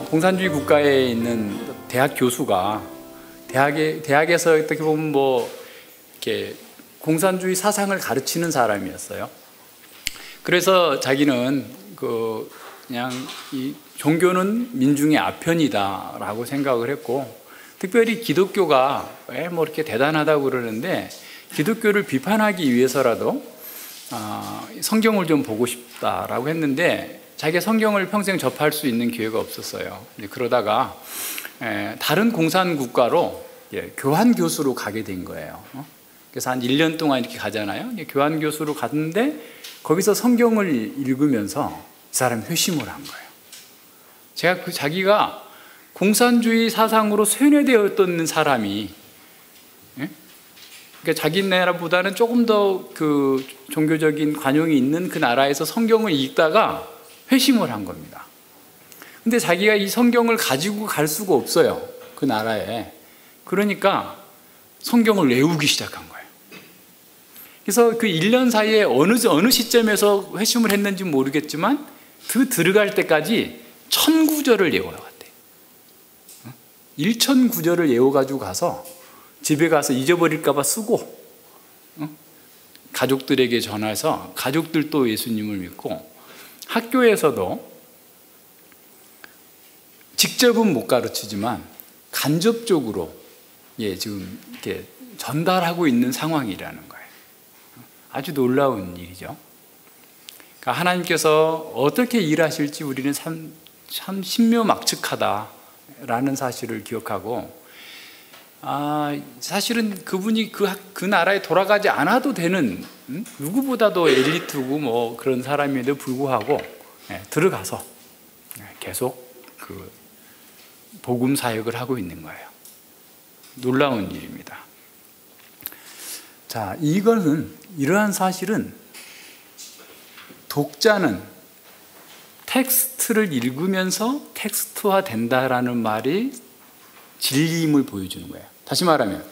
공산주의 국가에 있는 대학 교수가 대학에서 어떻게 보면 이렇게 공산주의 사상을 가르치는 사람이었어요. 그래서 자기는 그냥 이 종교는 민중의 아편이다라고 생각을 했고, 특별히 기독교가 왜 이렇게 대단하다고 그러는데 기독교를 비판하기 위해서라도 성경을 좀 보고 싶다라고 했는데, 자기가 성경을 평생 접할 수 있는 기회가 없었어요. 그러다가 다른 공산 국가로 교환 교수로 가게 된 거예요. 그래서 한 1년 동안 이렇게 가잖아요. 교환 교수로 갔는데 거기서 성경을 읽으면서 이 사람이 회심을 한 거예요. 자기가 공산주의 사상으로 세뇌되었던 사람이, 그러니까 자기 나라보다는 조금 더 그 종교적인 관용이 있는 그 나라에서 성경을 읽다가 회심을 한 겁니다. 근데 자기가 이 성경을 가지고 갈 수가 없어요, 그 나라에. 그러니까 성경을 외우기 시작한 거예요. 그래서 그 1년 사이에 어느 시점에서 회심을 했는지 모르겠지만 들어갈 때까지 1000구절을 외워갔대요. 1000구절을 외워가지고 가서 집에 가서 잊어버릴까 봐 쓰고, 가족들에게 전해서 가족들도 예수님을 믿고, 학교에서도 직접은 못 가르치지만 간접적으로 지금 이렇게 전달하고 있는 상황이라는 거예요. 아주 놀라운 일이죠. 그러니까 하나님께서 어떻게 일하실지 우리는 참 신묘막측하다라는 사실을 기억하고, 사실은 그분이 그 나라에 돌아가지 않아도 되는, 누구보다도 엘리트고 그런 사람에도 불구하고 들어가서 계속 그 복음 사역을 하고 있는 거예요. 놀라운 일입니다. 자, 이러한 사실은 독자는 텍스트를 읽으면서 텍스트화 된다라는 말이 진리임을 보여주는 거예요. 다시 말하면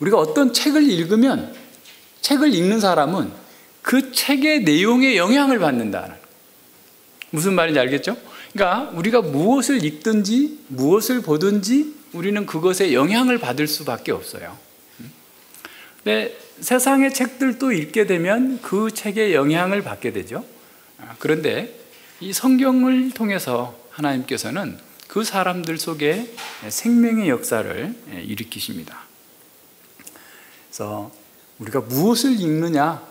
우리가 어떤 책을 읽으면, 책을 읽는 사람은 그 책의 내용에 영향을 받는다는, 무슨 말인지 알겠죠? 그러니까 우리가 무엇을 읽든지 무엇을 보든지 우리는 그것에 영향을 받을 수밖에 없어요. 근데 세상의 책들도 읽게 되면 그 책에 영향을 받게 되죠. 그런데 이 성경을 통해서 하나님께서는 그 사람들 속에 생명의 역사를 일으키십니다. 그래서 우리가 무엇을 읽느냐,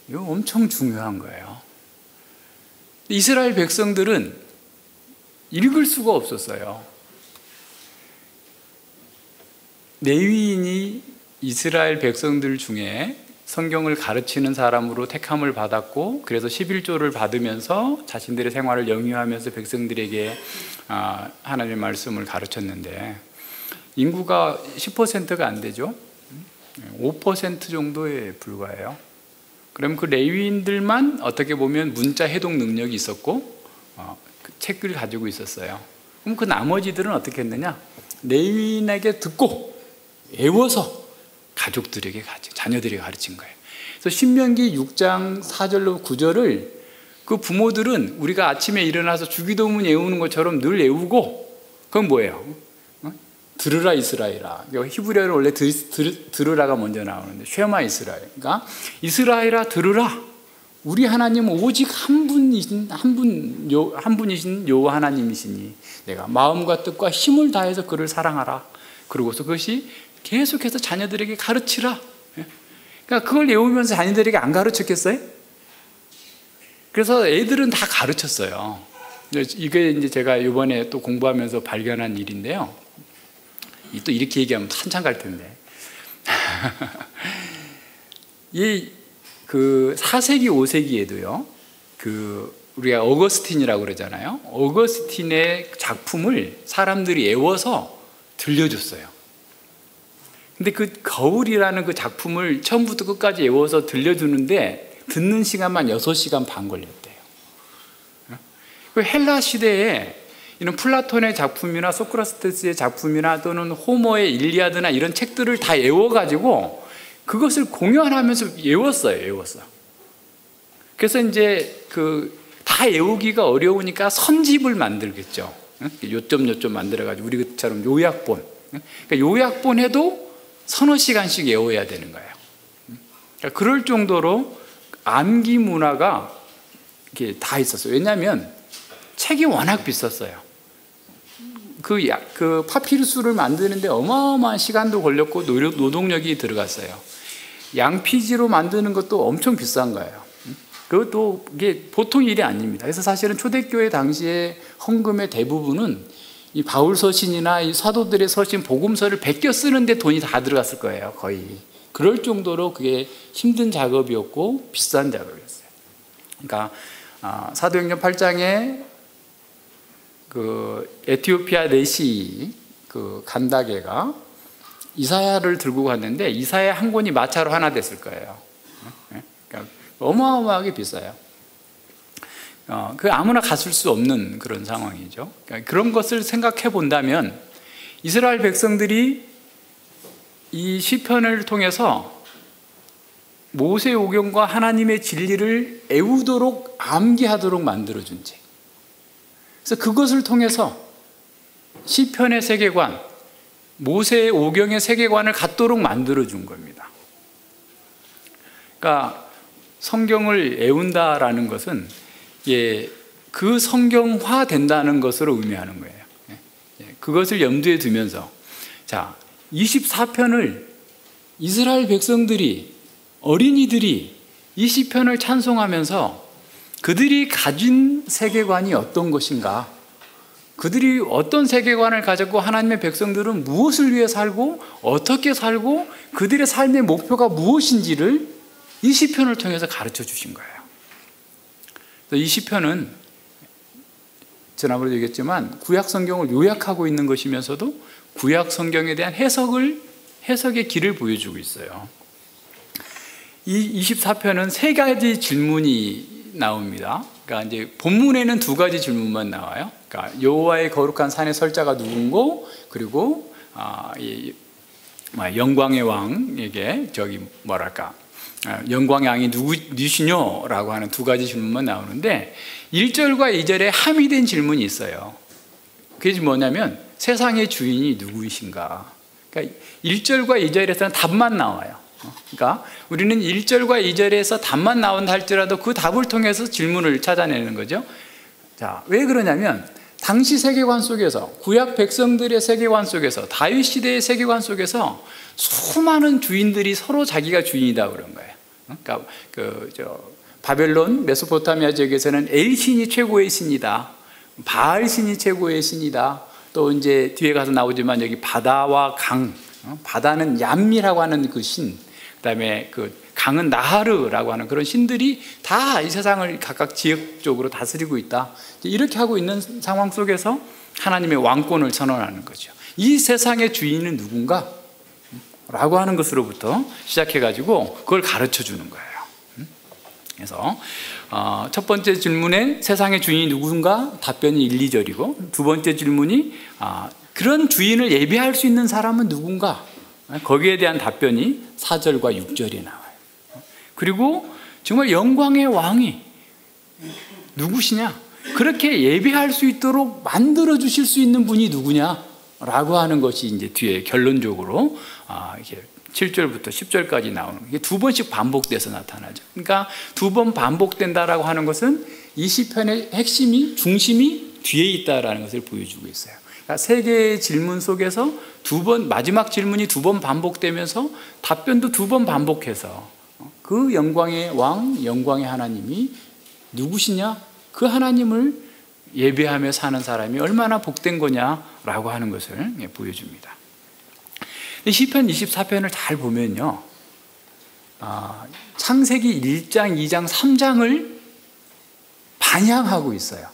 이거 엄청 중요한 거예요. 이스라엘 백성들은 읽을 수가 없었어요. 레위인이 이스라엘 백성들 중에 성경을 가르치는 사람으로 택함을 받았고, 그래서 11조를 받으면서 자신들의 생활을 영위하면서 백성들에게 하나님의 말씀을 가르쳤는데, 인구가 10%가 안 되죠. 5% 정도에 불과해요. 그럼 그 레위인들만 어떻게 보면 문자 해독 능력이 있었고 그 책을 가지고 있었어요. 그럼 그 나머지들은 어떻게 했느냐, 레위인에게 듣고 외워서 가족들에게, 자녀들에게 가르친 거예요. 그래서 신명기 6장 4절로 9절을 그 부모들은 우리가 아침에 일어나서 주기도문 외우는 것처럼 늘 외우고, 그건 뭐예요? 들으라 이스라엘아. 히브리어는 원래 들으라가 먼저 나오는데 쉐마 이스라엘. 그러니까 이스라엘아 들으라. 우리 하나님은 오직 한 분이신 여호와 하나님이시니 내가 마음과 뜻과 힘을 다해서 그를 사랑하라. 그러고서 그것이 계속해서 자녀들에게 가르치라. 그러니까 그걸 외우면서 자녀들에게 안 가르쳤겠어요? 그래서 애들은 다 가르쳤어요. 이게 이제 제가 이번에 또 공부하면서 발견한 일인데요. 또 이렇게 얘기하면 한참 갈 텐데. 그 4세기, 5세기에도요, 우리가 어거스틴이라고 그러잖아요. 어거스틴의 작품을 사람들이 외워서 들려줬어요. 근데 그 거울이라는 그 작품을 처음부터 끝까지 외워서 들려주는데 듣는 시간만 6시간 반 걸렸대요. 그 헬라 시대에 이런 플라톤의 작품이나 소크라테스의 작품이나 또는 호모의 일리아드나 이런 책들을 다 외워가지고 그것을 공연하면서 외웠어요. 그래서 이제 다 외우기가 어려우니까 선집을 만들겠죠. 요점 만들어가지고 우리처럼 요약본. 그러니까 요약본 해도 서너 시간씩 외워야 되는 거예요. 그러니까 그럴 정도로 암기 문화가 이렇게 다 있었어요. 왜냐하면 책이 워낙 비쌌어요. 그 파피루스를 만드는데 어마어마한 시간도 걸렸고 노동력이 들어갔어요. 양피지로 만드는 것도 엄청 비싼 거예요. 그것도 이게 보통 일이 아닙니다. 그래서 사실은 초대교회 당시에 헌금의 대부분은 이 바울 서신이나 이 사도들의 서신, 복음서를 베껴 쓰는데 돈이 다 들어갔을 거예요, 거의. 그럴 정도로 그게 힘든 작업이었고 비싼 작업이었어요. 그러니까 사도행전 8장에 그 에티오피아 내시 그 간다게가 이사야를 들고 갔는데 이사야 한 권이 마차로 하나 됐을 거예요. 그러니까 어마어마하게 비싸요. 그 아무나 갔을 수 없는 그런 상황이죠. 그러니까 그런 것을 생각해 본다면 이스라엘 백성들이 이 시편을 통해서 모세오경과 하나님의 진리를 애우도록 암기하도록 만들어준 책. 그래서 그것을 통해서 시편의 세계관, 모세오경의 세계관을 갖도록 만들어준 겁니다. 그러니까 성경을 애운다라는 것은 그 성경화 된다는 것으로 의미하는 거예요. 그것을 염두에 두면서 24편을 이스라엘 백성들이, 어린이들이 이 시편을 찬송하면서 그들이 가진 세계관이 어떤 것인가, 그들이 어떤 세계관을 가졌고 하나님의 백성들은 무엇을 위해 살고 어떻게 살고 그들의 삶의 목표가 무엇인지를 이 시편을 통해서 가르쳐 주신 거예요. 이 시편은 지난번에도 얘기했지만 구약 성경을 요약하고 있는 것이면서도 구약 성경에 대한 해석의 길을 보여주고 있어요. 이 24편은 세 가지 질문이 나옵니다. 그러니까 이제 본문에는 두 가지 질문만 나와요. 그러니까 여호와의 거룩한 산에 설 자가 누군고, 그리고 영광의 왕에게 영광의 왕이 누구시뇨라고 하는 두 가지 질문만 나오는데 1절과 2절에 함의된 질문이 있어요. 그게 뭐냐면 세상의 주인이 누구이신가. 그러니까 1절과 2절에서는 답만 나와요. 그러니까 우리는 1절과 2절에서 답만 나온다 할지라도 그 답을 통해서 질문을 찾아내는 거죠. 왜 그러냐면 당시 세계관 속에서, 구약 백성들의 세계관 속에서, 다윗 시대의 세계관 속에서 수많은 주인들이 서로 자기가 주인이다 그런 거예요. 그러니까 바벨론, 메소포타미아 지역에서는 엘 신이 최고의 신이다, 바알 신이 최고의 신이다. 또 이제 뒤에 가서 나오지만 여기 바다와 강, 바다는 얌미라고 하는 그 신, 그다음에 그 강은 나하르라고 하는 그런 신들이 다 이 세상을 각각 지역적으로 다스리고 있다. 이렇게 하고 있는 상황 속에서 하나님의 왕권을 선언하는 거죠. 이 세상의 주인은 누군가? 라고 하는 것으로부터 시작해가지고 그걸 가르쳐 주는 거예요. 그래서 첫 번째 질문에 세상의 주인이 누군가? 답변이 1, 2절이고 두 번째 질문이 그런 주인을 예비할 수 있는 사람은 누군가? 거기에 대한 답변이 4절과 6절에 나와요. 그리고 정말 영광의 왕이 누구시냐? 그렇게 예비할 수 있도록 만들어 주실 수 있는 분이 누구냐라고 하는 것이 이제 뒤에 결론적으로 이렇게 7절부터 10절까지 나오는 게 두 번씩 반복돼서 나타나죠. 그러니까 두 번 반복된다라고 하는 것은 이 시편의 핵심이, 중심이 뒤에 있다라는 것을 보여주고 있어요. 그러니까 세 개의 질문 속에서 마지막 질문이 두 번 반복되면서 답변도 두 번 반복해서 그 영광의 왕, 영광의 하나님이 누구시냐? 그 하나님을 예배하며 사는 사람이 얼마나 복된 거냐라고 하는 것을 보여줍니다. 시편 24편을 잘 보면요, 창세기 1장, 2장, 3장을 반영하고 있어요.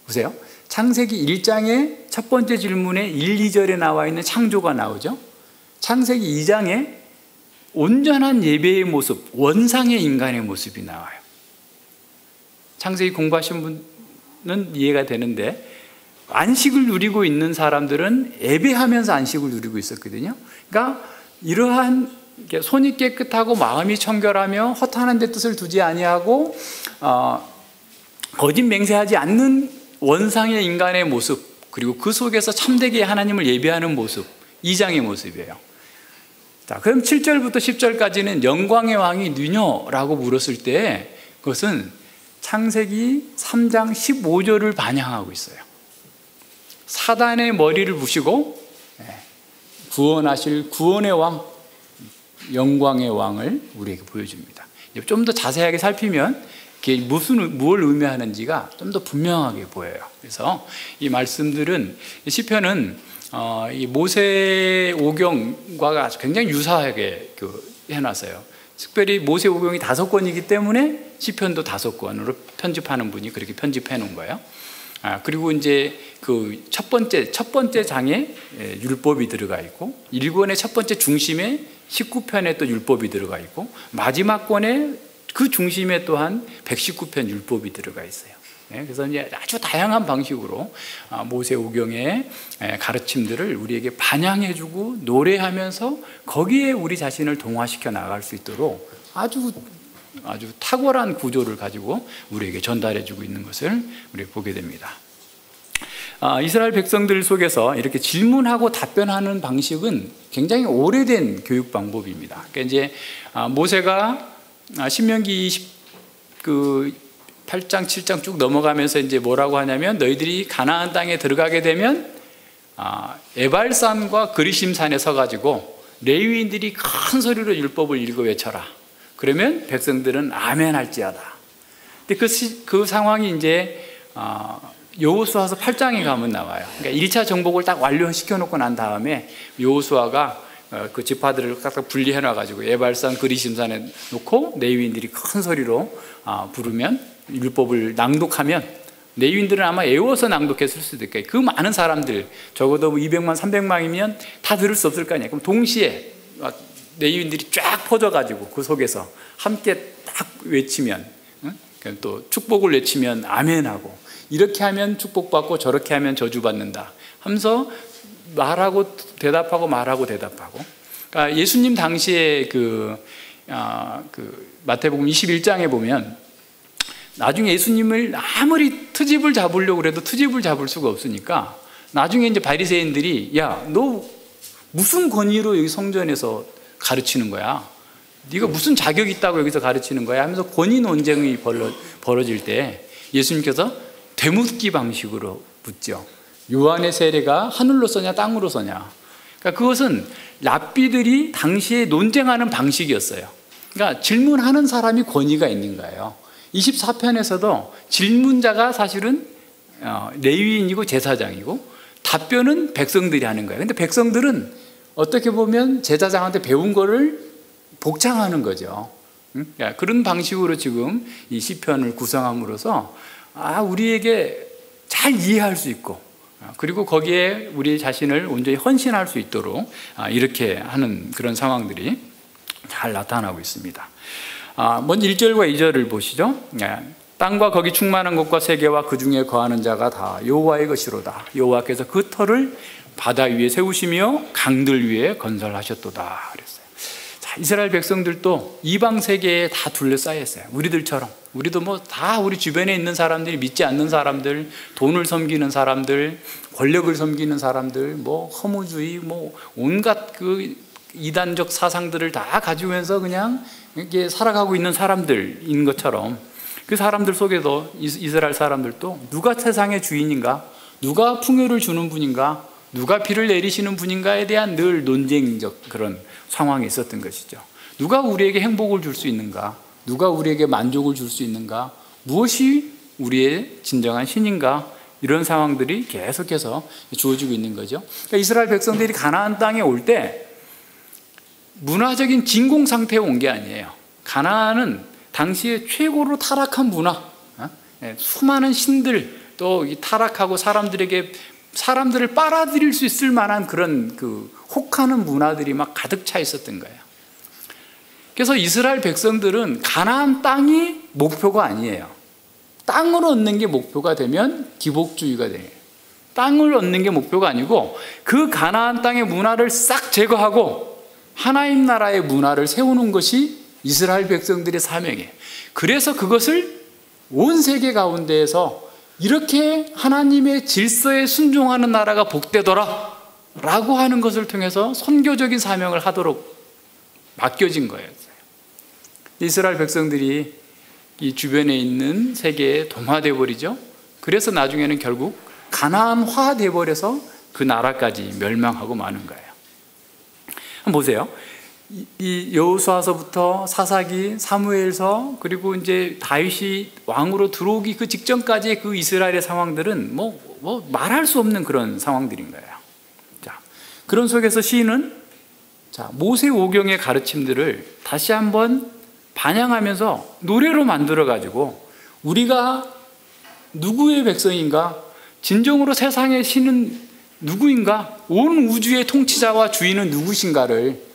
보세요. 창세기 1장의 첫 번째 질문에 1, 2절에 나와 있는 창조가 나오죠. 창세기 2장에 온전한 예배의 모습, 원상의 인간의 모습이 나와요. 창세기 공부하신 이해가 되는데, 안식을 누리고 있는 사람들은 예배하면서 안식을 누리고 있었거든요. 그러니까 이러한 손이 깨끗하고 마음이 청결하며 허탄한 데 뜻을 두지 아니하고 거짓 맹세하지 않는 원상의 인간의 모습, 그리고 그 속에서 참되게 하나님을 예배하는 모습, 이 장의 모습이에요. 자, 그럼 7절부터 10절까지는 영광의 왕이 누구냐라고 물었을 때 그것은 창세기 3장 15절을 반영하고 있어요. 사단의 머리를 부시고 구원하실 구원의 왕, 영광의 왕을 우리에게 보여줍니다. 좀 더 자세하게 살피면 이게 무엇을 의미하는지가 좀 더 분명하게 보여요. 그래서 이 말씀들은, 시편은 이 모세 오경과 굉장히 유사하게 해놨어요. 특별히 모세 오경이 5권이기 때문에 시편도 5권으로 편집하는 분이 그렇게 편집해 놓은 거예요. 그리고 이제 그 첫 번째 장에 율법이 들어가 있고, 1권의 첫 번째 중심에 19편에 또 율법이 들어가 있고, 마지막 권에 그 중심에 또한 119편 율법이 들어가 있어요. 그래서 이제 아주 다양한 방식으로 모세 오경의 가르침들을 우리에게 반영해주고 노래하면서 거기에 우리 자신을 동화시켜 나갈 수 있도록 아주 탁월한 구조를 가지고 우리에게 전달해주고 있는 것을 우리가 보게 됩니다. 이스라엘 백성들 속에서 이렇게 질문하고 답변하는 방식은 굉장히 오래된 교육 방법입니다. 그러니까 이제 모세가 신명기 8장, 7장 쭉 넘어가면서 이제 뭐라고 하냐면, 너희들이 가나안 땅에 들어가게 되면 에발산과 그리심산에 서가지고 레위인들이 큰 소리로 율법을 읽어 외쳐라. 그러면 백성들은 아멘 할지어다. 근데 그 상황이 이제 여호수아서 8장에 가면 나와요. 그러니까 1차 정복을 딱 완료시켜 놓고 난 다음에 여호수아가 그 지파들을 딱 분리해 놔가지고 에발산 그리심산에 놓고 레위인들이 큰 소리로 부르면, 율법을 낭독하면, 레위인들은 아마 애워서 낭독했을 수도 있겠어요. 그 많은 사람들, 적어도 200만 300만이면 다 들을 수 없을 거 아니에요. 그럼 동시에 레위인들이 쫙 퍼져가지고 그 속에서 함께 딱 외치면, 또 축복을 외치면 아멘하고, 이렇게 하면 축복받고 저렇게 하면 저주받는다 하면서 말하고 대답하고 말하고 대답하고. 그러니까 예수님 당시에 그 마태복음 21장에 보면, 나중에 예수님을 아무리 트집을 잡으려고 해도 트집을 잡을 수가 없으니까 나중에 이제 바리새인들이, 야, 너 무슨 권위로 여기 성전에서 가르치는 거야? 네가 무슨 자격이 있다고 여기서 가르치는 거야? 하면서 권위 논쟁이 벌어질 때 예수님께서 되묻기 방식으로 묻죠. 요한의 세례가 하늘로 서냐 땅으로 서냐. 그러니까 그것은 랍비들이 당시에 논쟁하는 방식이었어요. 그러니까 질문하는 사람이 권위가 있는 거예요. 24편에서도 질문자가 사실은 레위인이고 제사장이고, 답변은 백성들이 하는 거예요. 근데 백성들은 어떻게 보면 제사장한테 배운 거를 복창하는 거죠. 그러니까 그런 방식으로 지금 이 시편을 구성함으로써 우리에게 잘 이해할 수 있고, 그리고 거기에 우리 자신을 온전히 헌신할 수 있도록 이렇게 하는 그런 상황들이 잘 나타나고 있습니다. 먼저 1절과 2절을 보시죠. 땅과 거기 충만한 것과 세계와 그 중에 거하는 자가 다 여호와의 것이로다. 여호와께서 그 터를 바다 위에 세우시며 강들 위에 건설하셨도다 그랬어요. 자, 이스라엘 백성들도 이방 세계에 다 둘러싸여 있어요. 우리들처럼. 우리도 뭐 다 우리 주변에 있는 사람들이, 믿지 않는 사람들, 돈을 섬기는 사람들, 권력을 섬기는 사람들, 뭐 허무주의, 뭐 온갖 그 이단적 사상들을 다 가지면서 그냥 이렇게 살아가고 있는 사람들인 것처럼, 그 사람들 속에도 이스라엘 사람들도 누가 세상의 주인인가, 누가 풍요를 주는 분인가, 누가 비를 내리시는 분인가에 대한 늘 논쟁적 그런 상황이 있었던 것이죠. 누가 우리에게 행복을 줄 수 있는가, 누가 우리에게 만족을 줄 수 있는가, 무엇이 우리의 진정한 신인가, 이런 상황들이 계속해서 주어지고 있는 거죠. 그러니까 이스라엘 백성들이 가나안 땅에 올 때 문화적인 진공 상태에 온 게 아니에요. 가나안은 당시에 최고로 타락한 문화, 수많은 신들, 또 타락하고 사람들을 빨아들일 수 있을 만한 그런 혹하는 문화들이 막 가득 차 있었던 거예요. 그래서 이스라엘 백성들은 가나안 땅이 목표가 아니에요. 땅을 얻는 게 목표가 되면 기복주의가 돼요. 땅을 얻는 게 목표가 아니고 그 가나안 땅의 문화를 싹 제거하고 하나님 나라의 문화를 세우는 것이 이스라엘 백성들의 사명이에요. 그래서 그것을 온 세계 가운데에서 이렇게 하나님의 질서에 순종하는 나라가 복되더라 라고 하는 것을 통해서 선교적인 사명을 하도록 맡겨진 거예요. 이스라엘 백성들이 이 주변에 있는 세계에 동화되어 버리죠. 그래서 나중에는 결국 가나안화 되어 버려서 그 나라까지 멸망하고 마는 거예요. 한번 보세요. 이 여호수아서부터 사사기, 사무엘서, 그리고 이제 다윗이 왕으로 들어오기 그 직전까지의 그 이스라엘의 상황들은 뭐 말할 수 없는 그런 상황들인 거예요. 자, 그런 속에서 시인은 모세 오경의 가르침들을 다시 한번 반영하면서 노래로 만들어 가지고 우리가 누구의 백성인가, 진정으로 세상의 신은 누구인가, 온 우주의 통치자와 주인은 누구신가를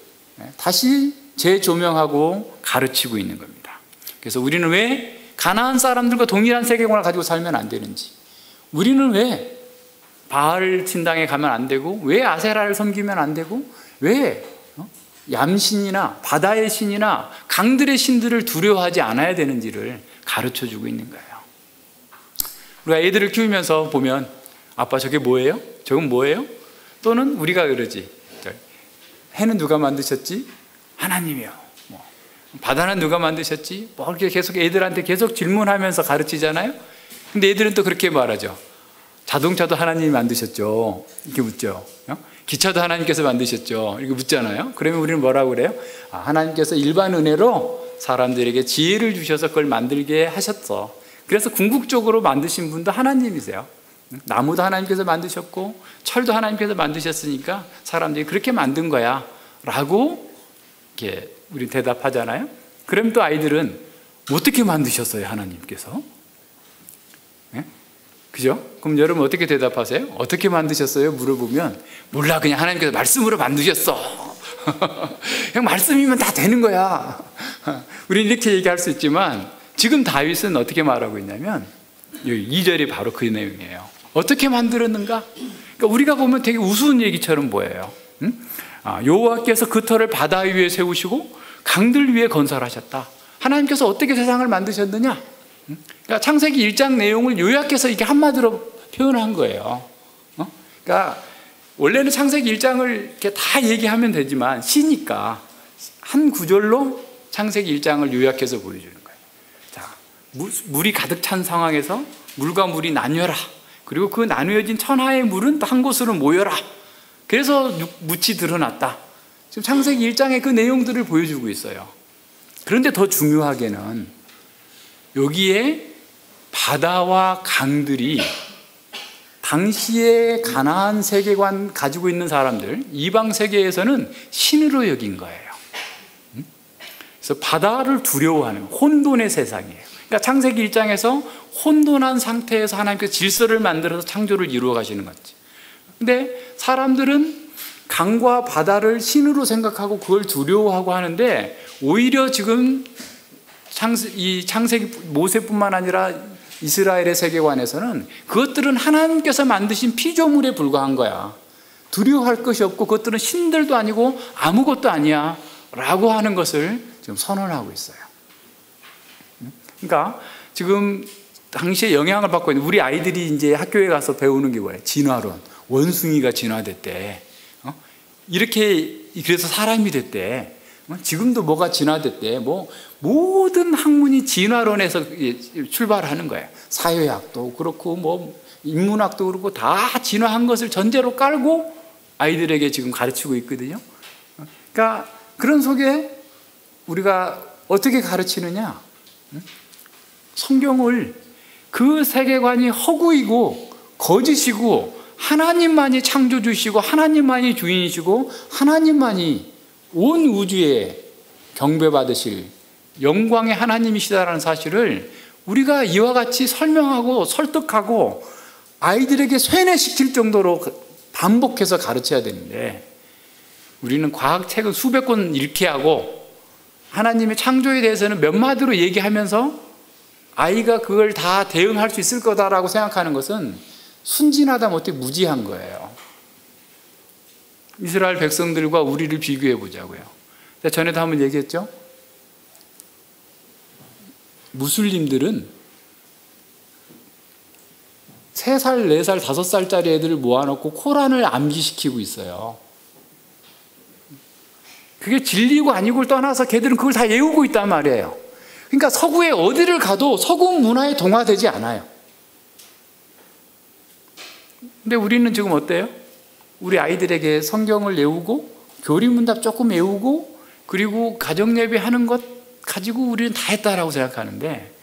다시 재조명하고 가르치고 있는 겁니다. 그래서 우리는 왜 가나안 사람들과 동일한 세계관을 가지고 살면 안 되는지, 우리는 왜 바알 신당에 가면 안 되고, 왜 아세라를 섬기면 안 되고, 왜 얌신이나 바다의 신이나 강들의 신들을 두려워하지 않아야 되는지를 가르쳐주고 있는 거예요. 우리가 애들을 키우면서 보면 아빠 저게 뭐예요? 저건 뭐예요? 또는 우리가 그러지, 해는 누가 만드셨지? 하나님이요. 바다는 누가 만드셨지? 이렇게 계속 애들한테 계속 질문하면서 가르치잖아요. 근데 애들은 또 그렇게 말하죠. 자동차도 하나님이 만드셨죠. 이렇게 묻죠. 기차도 하나님께서 만드셨죠. 이렇게 묻잖아요. 그러면 우리는 뭐라고 그래요? 하나님께서 일반 은혜로 사람들에게 지혜를 주셔서 그걸 만들게 하셨어. 그래서 궁극적으로 만드신 분도 하나님이세요. 나무도 하나님께서 만드셨고 철도 하나님께서 만드셨으니까 사람들이 그렇게 만든 거야 라고 이렇게 우리 대답하잖아요. 그럼 또 아이들은 어떻게 만드셨어요 하나님께서? 네? 그죠? 그럼 여러분 어떻게 대답하세요? 어떻게 만드셨어요? 물어보면 몰라, 그냥 하나님께서 말씀으로 만드셨어. 그냥 말씀이면 다 되는 거야. 우리는 이렇게 얘기할 수 있지만 지금 다윗은 어떻게 말하고 있냐면 2절이 바로 그 내용이에요. 어떻게 만들었는가? 그러니까 우리가 보면 되게 우스운 얘기처럼 보여요. 여호와께서 그 터를 바다 위에 세우시고 강들 위에 건설하셨다. 하나님께서 어떻게 세상을 만드셨느냐? 그러니까 창세기 1장 내용을 요약해서 이게 한마디로 표현한 거예요. 그러니까 원래는 창세기 1장을 이렇게 다 얘기하면 되지만 시니까 한 구절로 창세기 1장을 요약해서 보여주는 거예요. 자, 물이 가득 찬 상황에서 물과 물이 나뉘어라. 그리고 그 나누어진 천하의 물은 한 곳으로 모여라. 그래서 묻이 드러났다. 지금 창세기 1장의 그 내용들을 보여주고 있어요. 그런데 더 중요하게는 여기에 바다와 강들이 당시의 가나안 세계관 가지고 있는 사람들, 이방 세계에서는 신으로 여긴 거예요. 그래서 바다를 두려워하는 혼돈의 세상이에요. 그러니까 창세기 1장에서 혼돈한 상태에서 하나님께서 질서를 만들어서 창조를 이루어 가시는 거지. 근데 사람들은 강과 바다를 신으로 생각하고 그걸 두려워하고 하는데, 오히려 지금 이 창세기 모세뿐만 아니라 이스라엘의 세계관에서는 그것들은 하나님께서 만드신 피조물에 불과한 거야. 두려워할 것이 없고 그것들은 신들도 아니고 아무것도 아니야 라고 하는 것을 지금 선언하고 있어요. 그러니까 지금 당시에 영향을 받고 있는 우리 아이들이 이제 학교에 가서 배우는 게 뭐예요? 진화론. 원숭이가 진화됐대. 이렇게 그래서 사람이 됐대. 지금도 뭐가 진화됐대. 모든 학문이 진화론에서 출발하는 거예요. 사회학도 그렇고 인문학도 그렇고 다 진화한 것을 전제로 깔고 아이들에게 지금 가르치고 있거든요. 그러니까 그런 속에 우리가 어떻게 가르치느냐? 성경을 그 세계관이 허구이고 거짓이고 하나님만이 창조주시고 하나님만이 주인이시고 하나님만이 온 우주에 경배받으실 영광의 하나님이시다라는 사실을 우리가 이와 같이 설명하고 설득하고 아이들에게 세뇌시킬 정도로 반복해서 가르쳐야 되는데, 우리는 과학책은 수백 권 읽게 하고 하나님의 창조에 대해서는 몇 마디로 얘기하면서 아이가 그걸 다 대응할 수 있을 거다라고 생각하는 것은 순진하다 못해 무지한 거예요. 이스라엘 백성들과 우리를 비교해 보자고요. 전에도 한번 얘기했죠. 무슬림들은 3살, 4살, 5살짜리 애들을 모아놓고 코란을 암기시키고 있어요. 그게 진리고 아니고를 떠나서 걔들은 그걸 다 외우고 있단 말이에요. 그러니까 서구에 어디를 가도 서구 문화에 동화되지 않아요. 근데 우리는 지금 어때요? 우리 아이들에게 성경을 외우고 교리문답 조금 외우고 그리고 가정예배 하는 것 가지고 우리는 다 했다라고 생각하는데,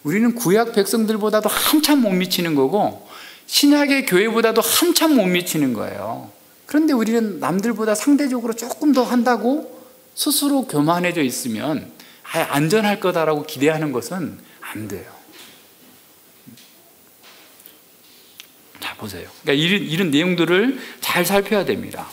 우리는 구약 백성들보다도 한참 못 미치는 거고 신약의 교회보다도 한참 못 미치는 거예요. 그런데 우리는 남들보다 상대적으로 조금 더 한다고 스스로 교만해져 있으면 안전할 거다라고 기대하는 것은 안 돼요. 자, 보세요. 그러니까 이런 내용들을 잘 살펴야 됩니다.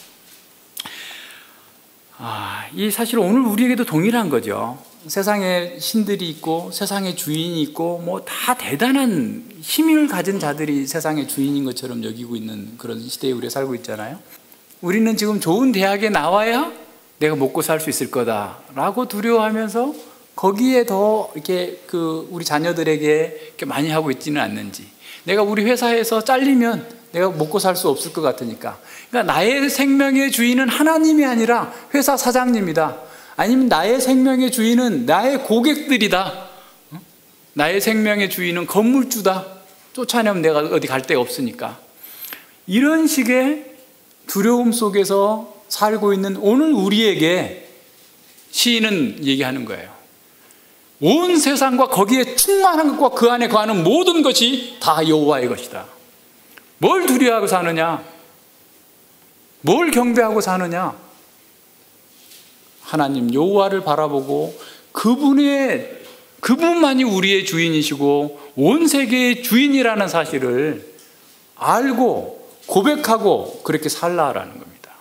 이 사실 오늘 우리에게도 동일한 거죠. 세상에 신들이 있고 세상에 주인이 있고 뭐 다 대단한 힘을 가진 자들이 세상의 주인인 것처럼 여기고 있는 그런 시대에 우리가 살고 있잖아요. 우리는 지금 좋은 대학에 나와야 내가 먹고 살 수 있을 거다라고 두려워하면서 거기에 더 이렇게 우리 자녀들에게 이렇게 많이 하고 있지는 않는지, 내가 우리 회사에서 잘리면 내가 먹고 살 수 없을 것 같으니까, 그러니까 나의 생명의 주인은 하나님이 아니라 회사 사장님이다, 아니면 나의 생명의 주인은 나의 고객들이다, 나의 생명의 주인은 건물주다, 쫓아내면 내가 어디 갈 데가 없으니까, 이런 식의 두려움 속에서 살고 있는 오늘 우리에게 시인은 얘기하는 거예요. 온 세상과 거기에 충만한 것과 그 안에 거하는 모든 것이 다 여호와의 것이다. 뭘 두려워하고 사느냐? 뭘 경배하고 사느냐? 하나님 여호와를 바라보고 그분만이 우리의 주인이시고 온 세계의 주인이라는 사실을 알고 고백하고 그렇게 살라라는 겁니다.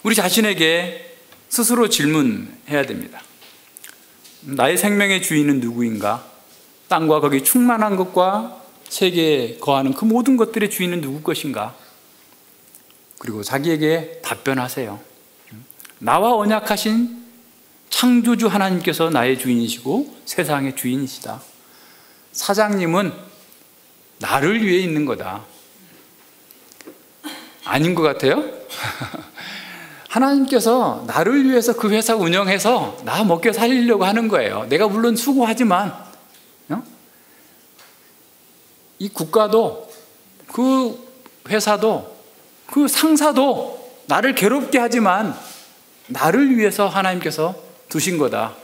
우리 자신에게 스스로 질문해야 됩니다. 나의 생명의 주인은 누구인가? 땅과 거기 충만한 것과 세계에 거하는 그 모든 것들의 주인은 누구 것인가? 그리고 자기에게 답변하세요. 나와 언약하신 창조주 하나님께서 나의 주인이시고 세상의 주인이시다. 사장님은 나를 위해 있는 거다. 아닌 것 같아요? 하나님께서 나를 위해서 그 회사 운영해서 나 먹여 살리려고 하는 거예요. 내가 물론 수고하지만 이 국가도 그 회사도 그 상사도 나를 괴롭게 하지만 나를 위해서 하나님께서 두신 거다.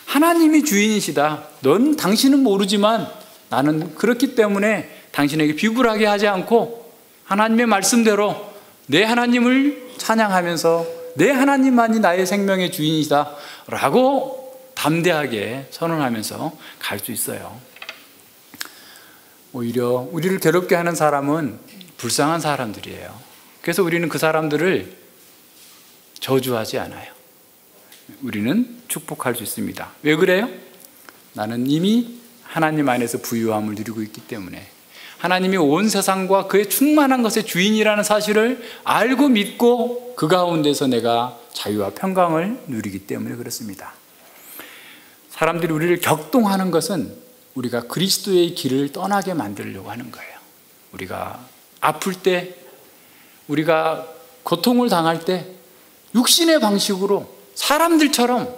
하나님이 주인이시다. 당신은 모르지만 나는 그렇기 때문에 당신에게 비굴하게 하지 않고 하나님의 말씀대로 내 하나님을 찬양하면서 내 하나님만이 나의 생명의 주인이다 라고 담대하게 선언하면서 갈 수 있어요. 오히려 우리를 괴롭게 하는 사람은 불쌍한 사람들이에요. 그래서 우리는 그 사람들을 저주하지 않아요. 우리는 축복할 수 있습니다. 왜 그래요? 나는 이미 하나님 안에서 부유함을 누리고 있기 때문에, 하나님이 온 세상과 그의 충만한 것의 주인이라는 사실을 알고 믿고 그 가운데서 내가 자유와 평강을 누리기 때문에 그렇습니다. 사람들이 우리를 격동하는 것은 우리가 그리스도의 길을 떠나게 만들려고 하는 거예요. 우리가 아플 때, 우리가 고통을 당할 때 육신의 방식으로 사람들처럼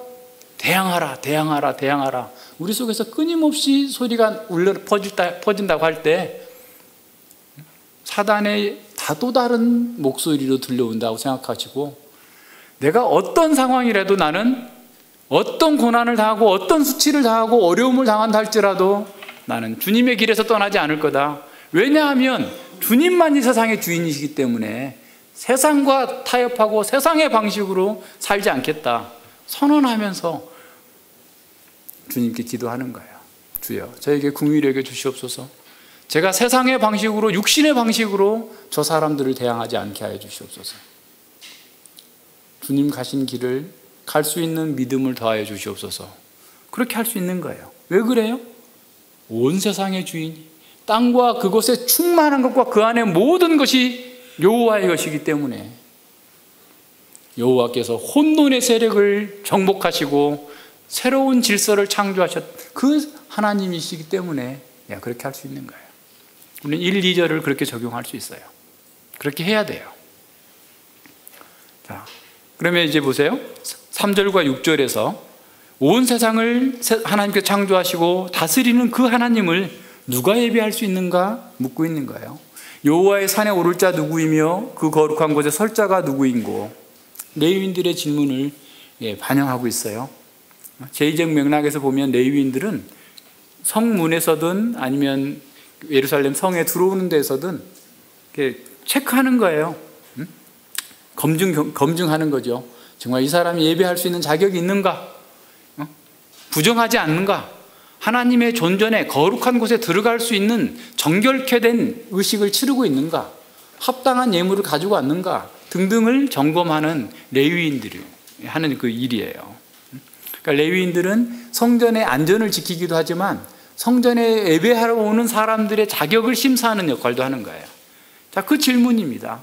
대항하라. 우리 속에서 끊임없이 소리가 퍼진다고 할 때 사단의 또 다른 목소리로 들려온다고 생각하시고, 내가 어떤 상황이라도 나는 어떤 고난을 당하고 어떤 수치를 당하고 어려움을 당한다 할지라도 나는 주님의 길에서 떠나지 않을 거다. 왜냐하면 주님만이 세상의 주인이시기 때문에 세상과 타협하고 세상의 방식으로 살지 않겠다 선언하면서 주님께 기도하는 거예요. 주여, 저에게 긍휼히 여겨 주시옵소서. 제가 세상의 방식으로, 육신의 방식으로 저 사람들을 대항하지 않게 하여 주시옵소서. 주님 가신 길을 갈 수 있는 믿음을 더하여 주시옵소서. 그렇게 할 수 있는 거예요. 왜 그래요? 온 세상의 주인이, 땅과 그곳에 충만한 것과 그 안에 모든 것이 여호와의 것이기 때문에, 여호와께서 혼돈의 세력을 정복하시고 새로운 질서를 창조하셨 그 하나님이시기 때문에 내가 그렇게 할 수 있는 거예요. 우리는 1, 2절을 그렇게 적용할 수 있어요. 그렇게 해야 돼요. 자, 그러면 이제 보세요. 3절과 6절에서 온 세상을 하나님께서 창조하시고 다스리는 그 하나님을 누가 예배할 수 있는가 묻고 있는 거예요. 여호와의 산에 오를 자 누구이며 그 거룩한 곳에 설 자가 누구인고, 레위인들의 질문을 반영하고 있어요. 제2적 맥락에서 보면 레위인들은 성문에서든 아니면 예루살렘 성에 들어오는 데서든 체크하는 거예요. 검증하는 거죠. 정말 이 사람이 예배할 수 있는 자격이 있는가? 부정하지 않는가? 하나님의 존전에 거룩한 곳에 들어갈 수 있는 정결케 된 의식을 치르고 있는가? 합당한 예물을 가지고 왔는가? 등등을 점검하는 레위인들이 하는 그 일이에요. 그러니까 레위인들은 성전의 안전을 지키기도 하지만 성전에 예배하러 오는 사람들의 자격을 심사하는 역할도 하는 거예요. 자, 그 질문입니다.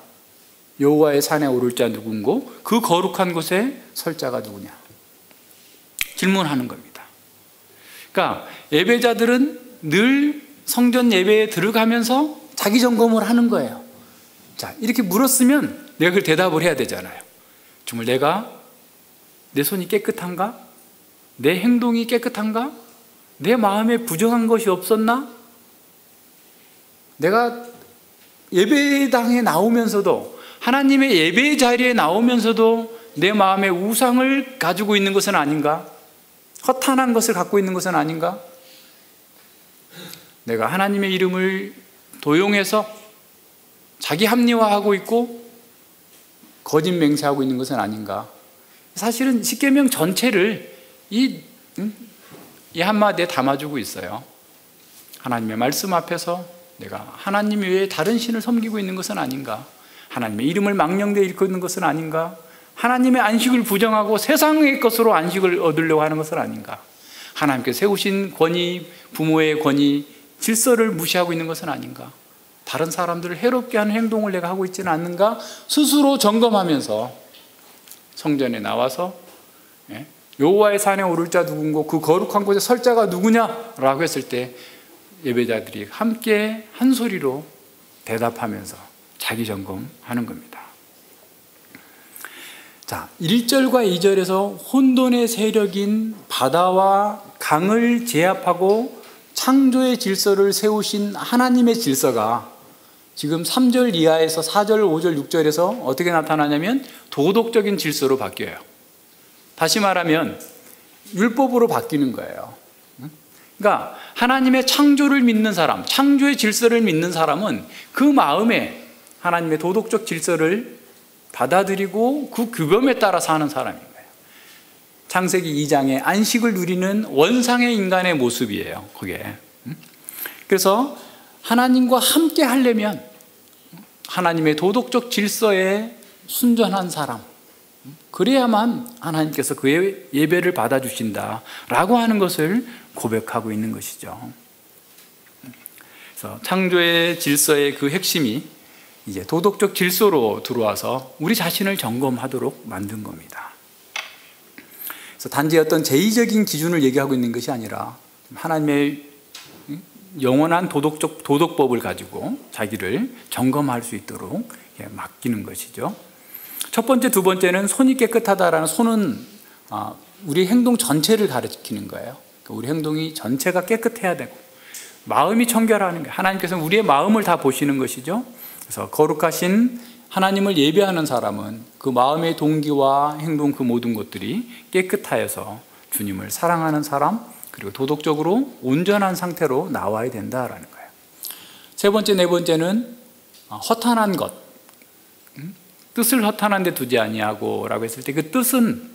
여호와의 산에 오를 자 누군고 그 거룩한 곳에 설 자가 누구냐? 질문하는 겁니다. 그러니까 예배자들은 늘 성전 예배에 들어가면서 자기 점검을 하는 거예요. 자, 이렇게 물었으면 내가 그 대답을 해야 되잖아요. 정말 내 손이 깨끗한가? 내 행동이 깨끗한가? 내 마음에 부정한 것이 없었나? 내가 예배당에 나오면서도, 하나님의 예배 자리에 나오면서도 내 마음에 우상을 가지고 있는 것은 아닌가? 허탄한 것을 갖고 있는 것은 아닌가? 내가 하나님의 이름을 도용해서 자기 합리화하고 있고 거짓 맹세하고 있는 것은 아닌가? 사실은 십계명 전체를 이 한마디에 담아주고 있어요. 하나님의 말씀 앞에서 내가 하나님 외에 다른 신을 섬기고 있는 것은 아닌가? 하나님의 이름을 망령되이 일컫는 있는 것은 아닌가? 하나님의 안식을 부정하고 세상의 것으로 안식을 얻으려고 하는 것은 아닌가? 하나님께 세우신 권위, 부모의 권위, 질서를 무시하고 있는 것은 아닌가? 다른 사람들을 해롭게 하는 행동을 내가 하고 있지는 않는가? 스스로 점검하면서 성전에 나와서 여호와의 산에 오를 자 누군고 그 거룩한 곳에 설 자가 누구냐라고 했을 때 예배자들이 함께 한 소리로 대답하면서 자기 점검하는 겁니다. 자, 1절과 2절에서 혼돈의 세력인 바다와 강을 제압하고 창조의 질서를 세우신 하나님의 질서가 지금 3절 이하에서 4절, 5절, 6절에서 어떻게 나타나냐면 도덕적인 질서로 바뀌어요. 다시 말하면 율법으로 바뀌는 거예요. 그러니까 하나님의 창조를 믿는 사람, 창조의 질서를 믿는 사람은 그 마음에 하나님의 도덕적 질서를 받아들이고 그 규범에 따라 사는 사람인 거예요. 창세기 2장의 안식을 누리는 원상의 인간의 모습이에요, 그게. 그래서 하나님과 함께 하려면 하나님의 도덕적 질서에 순전한 사람, 그래야만 하나님께서 그의 예배를 받아주신다라고 하는 것을 고백하고 있는 것이죠. 그래서 창조의 질서의 그 핵심이 이제 도덕적 질서로 들어와서 우리 자신을 점검하도록 만든 겁니다. 그래서 단지 어떤 제의적인 기준을 얘기하고 있는 것이 아니라 하나님의 영원한 도덕법을 가지고 자기를 점검할 수 있도록 맡기는 것이죠. 첫 번째, 두 번째는 손이 깨끗하다라는 손은 우리 행동 전체를 가리키는 거예요. 우리 행동이 전체가 깨끗해야 되고 마음이 청결하는 거예요. 하나님께서는 우리의 마음을 다 보시는 것이죠. 그래서 거룩하신 하나님을 예배하는 사람은 그 마음의 동기와 행동 그 모든 것들이 깨끗하여서 주님을 사랑하는 사람, 그리고 도덕적으로 온전한 상태로 나와야 된다라는 거예요. 세 번째, 네 번째는 허탄한 것, 뜻을 허탄한 데 두지 아니하고 라고 했을 때 그 뜻은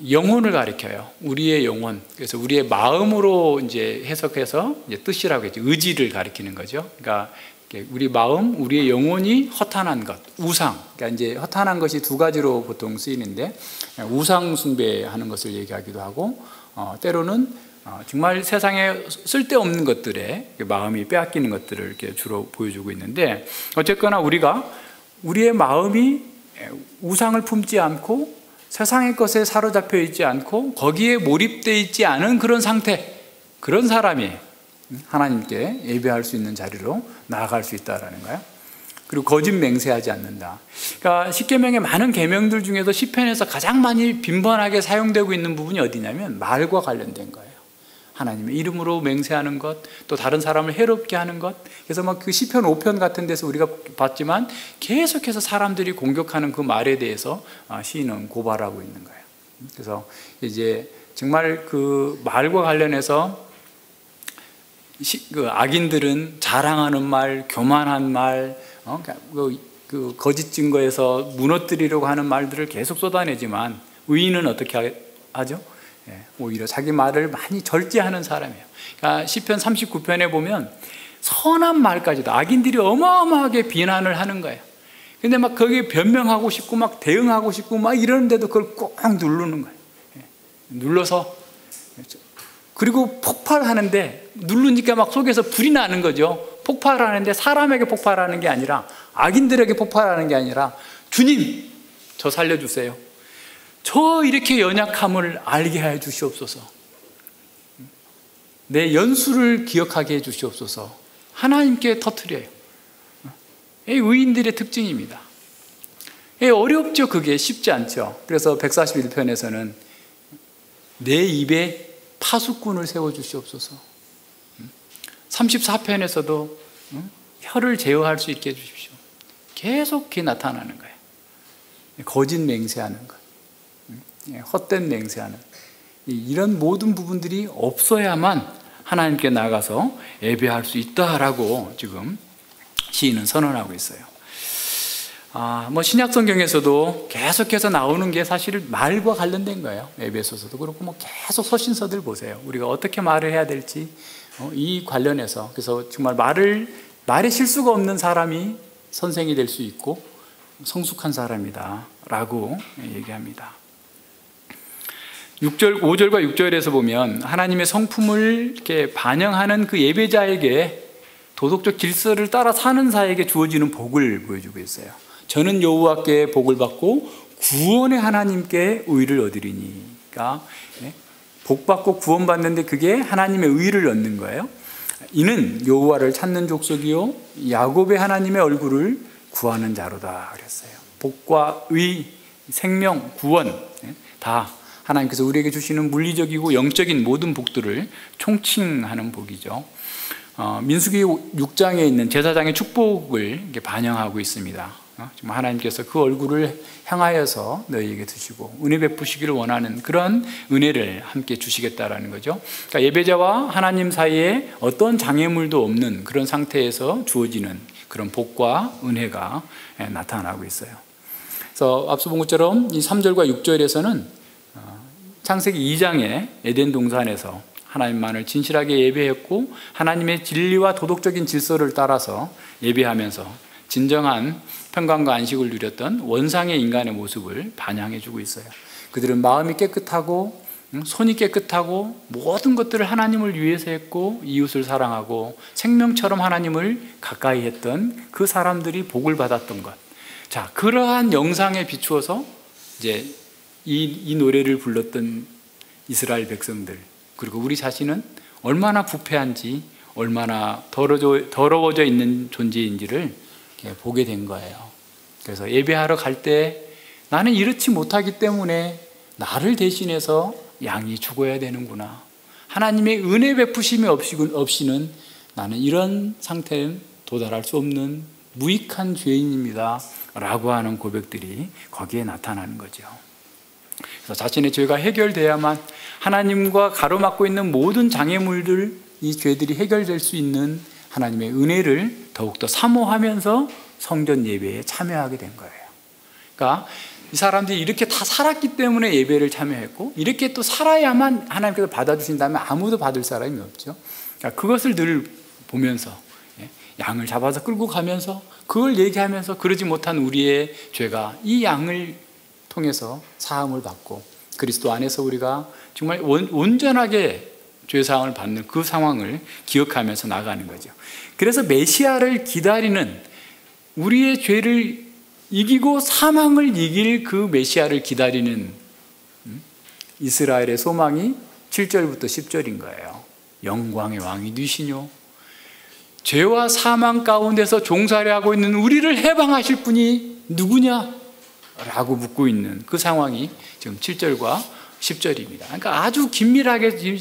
영혼을 가리켜요. 우리의 영혼. 그래서 우리의 마음으로 이제 해석해서 이제 뜻이라고 했죠. 의지를 가리키는 거죠. 그러니까 우리 마음, 우리의 영혼이 허탄한 것, 우상. 그러니까 이제 허탄한 것이 두 가지로 보통 쓰이는데, 우상 숭배하는 것을 얘기하기도 하고, 때로는 정말 세상에 쓸데없는 것들에 마음이 빼앗기는 것들을 이렇게 주로 보여주고 있는데, 어쨌거나 우리가 우리의 마음이 우상을 품지 않고 세상의 것에 사로잡혀 있지 않고 거기에 몰입되어 있지 않은 그런 상태, 그런 사람이 하나님께 예배할 수 있는 자리로 나아갈 수 있다는 거예요. 그리고 거짓 맹세하지 않는다. 그러니까 십계명의 많은 계명들 중에서 시편에서 가장 많이 빈번하게 사용되고 있는 부분이 어디냐면 말과 관련된 거예요. 하나님의 이름으로 맹세하는 것, 또 다른 사람을 해롭게 하는 것. 그래서 막 그 시편 5편 같은 데서 우리가 봤지만 계속해서 사람들이 공격하는 그 말에 대해서 시인은 고발하고 있는 거예요. 그래서 이제 정말 그 말과 관련해서 그 악인들은 자랑하는 말, 교만한 말, 그 거짓 증거에서 무너뜨리려고 하는 말들을 계속 쏟아내지만 의인은 어떻게 하죠? 오히려 자기 말을 많이 절제하는 사람이에요. 그러니까 시편 39편에 보면 선한 말까지도 악인들이 어마어마하게 비난을 하는 거예요. 근데 막 거기에 변명하고 싶고 막 대응하고 싶고 막 이러는데도 그걸 꼭 누르는 거예요. 눌러서, 그리고 폭발하는데 누르니까 막 속에서 불이 나는 거죠. 폭발하는데 사람에게 폭발하는 게 아니라, 악인들에게 폭발하는 게 아니라, 주님 저 살려주세요. 저 이렇게 연약함을 알게 해 주시옵소서. 내 연수를 기억하게 해 주시옵소서. 하나님께 터뜨려요. 의인들의 특징입니다. 어렵죠. 그게 쉽지 않죠. 그래서 141편에서는 내 입에 파수꾼을 세워주시옵소서. 34편에서도 혀를 제어할 수 있게 해주십시오. 계속 그게 나타나는 거예요. 거짓 맹세하는 것, 헛된 맹세하는, 이런 모든 부분들이 없어야만 하나님께 나가서 예배할 수 있다라고 지금 시인은 선언하고 있어요. 뭐 신약 성경에서도 계속해서 나오는 게 사실 말과 관련된 거예요. 에베소서도 그렇고 뭐 계속 서신서들 보세요. 우리가 어떻게 말을 해야 될지 이 관련해서. 그래서 정말 말에 실수가 없는 사람이 선생이 될 수 있고 성숙한 사람이다라고 얘기합니다. 5절과 6절에서 보면 하나님의 성품을 이렇게 반영하는 그 예배자에게, 도덕적 질서를 따라 사는 자에게 주어지는 복을 보여주고 있어요. 저는 여호와께 복을 받고 구원의 하나님께 의를 얻으리니. 그러니까 복 받고 구원 받는데 그게 하나님의 의를 얻는 거예요. 이는 여호와를 찾는 족속이요 야곱의 하나님의 얼굴을 구하는 자로다 그랬어요. 복과 의, 생명, 구원 다 하나님께서 우리에게 주시는 물리적이고 영적인 모든 복들을 총칭하는 복이죠. 민수기 6장에 있는 제사장의 축복을 반영하고 있습니다. 정말 하나님께서 그 얼굴을 향하여서 너희에게 드시고 은혜 베푸시기를 원하는 그런 은혜를 함께 주시겠다라는 거죠. 그러니까 예배자와 하나님 사이에 어떤 장애물도 없는 그런 상태에서 주어지는 그런 복과 은혜가 나타나고 있어요. 그래서 앞서 본 것처럼 이 3절과 6절에서는 창세기 2장의 에덴 동산에서 하나님만을 진실하게 예배했고 하나님의 진리와 도덕적인 질서를 따라서 예배하면서 진정한 평강과 안식을 누렸던 원상의 인간의 모습을 반영해주고 있어요. 그들은 마음이 깨끗하고 손이 깨끗하고 모든 것들을 하나님을 위해서 했고 이웃을 사랑하고 생명처럼 하나님을 가까이 했던 그 사람들이 복을 받았던 것. 자, 그러한 영상에 비추어서 이제 이 노래를 불렀던 이스라엘 백성들, 그리고 우리 자신은 얼마나 부패한지, 얼마나 더러워져 있는 존재인지를 보게 된 거예요. 그래서 예배하러 갈 때 나는 이렇지 못하기 때문에 나를 대신해서 양이 죽어야 되는구나. 하나님의 은혜 베푸심이 없이는 나는 이런 상태는 도달할 수 없는 무익한 죄인입니다 라고 하는 고백들이 거기에 나타나는 거죠. 그래서 자신의 죄가 해결돼야만 하나님과 가로막고 있는 모든 장애물들, 이 죄들이 해결될 수 있는 하나님의 은혜를 더욱더 사모하면서 성전 예배에 참여하게 된 거예요. 그러니까 이 사람들이 이렇게 다 살았기 때문에 예배를 참여했고, 이렇게 또 살아야만 하나님께서 받아주신다면 아무도 받을 사람이 없죠. 그러니까 그것을 늘 보면서 양을 잡아서 끌고 가면서 그걸 얘기하면서 그러지 못한 우리의 죄가 이 양을 통해서 사함을 받고 그리스도 안에서 우리가 정말 온전하게 죄사함을 받는 그 상황을 기억하면서 나가는 거죠. 그래서 메시아를 기다리는, 우리의 죄를 이기고 사망을 이길 그 메시아를 기다리는 이스라엘의 소망이 7절부터 10절인 거예요. 영광의 왕이 누시뇨. 죄와 사망 가운데서 종살이 하고 있는 우리를 해방하실 분이 누구냐? 라고 묻고 있는 그 상황이 지금 7절과 10절입니다. 그러니까 아주 긴밀하게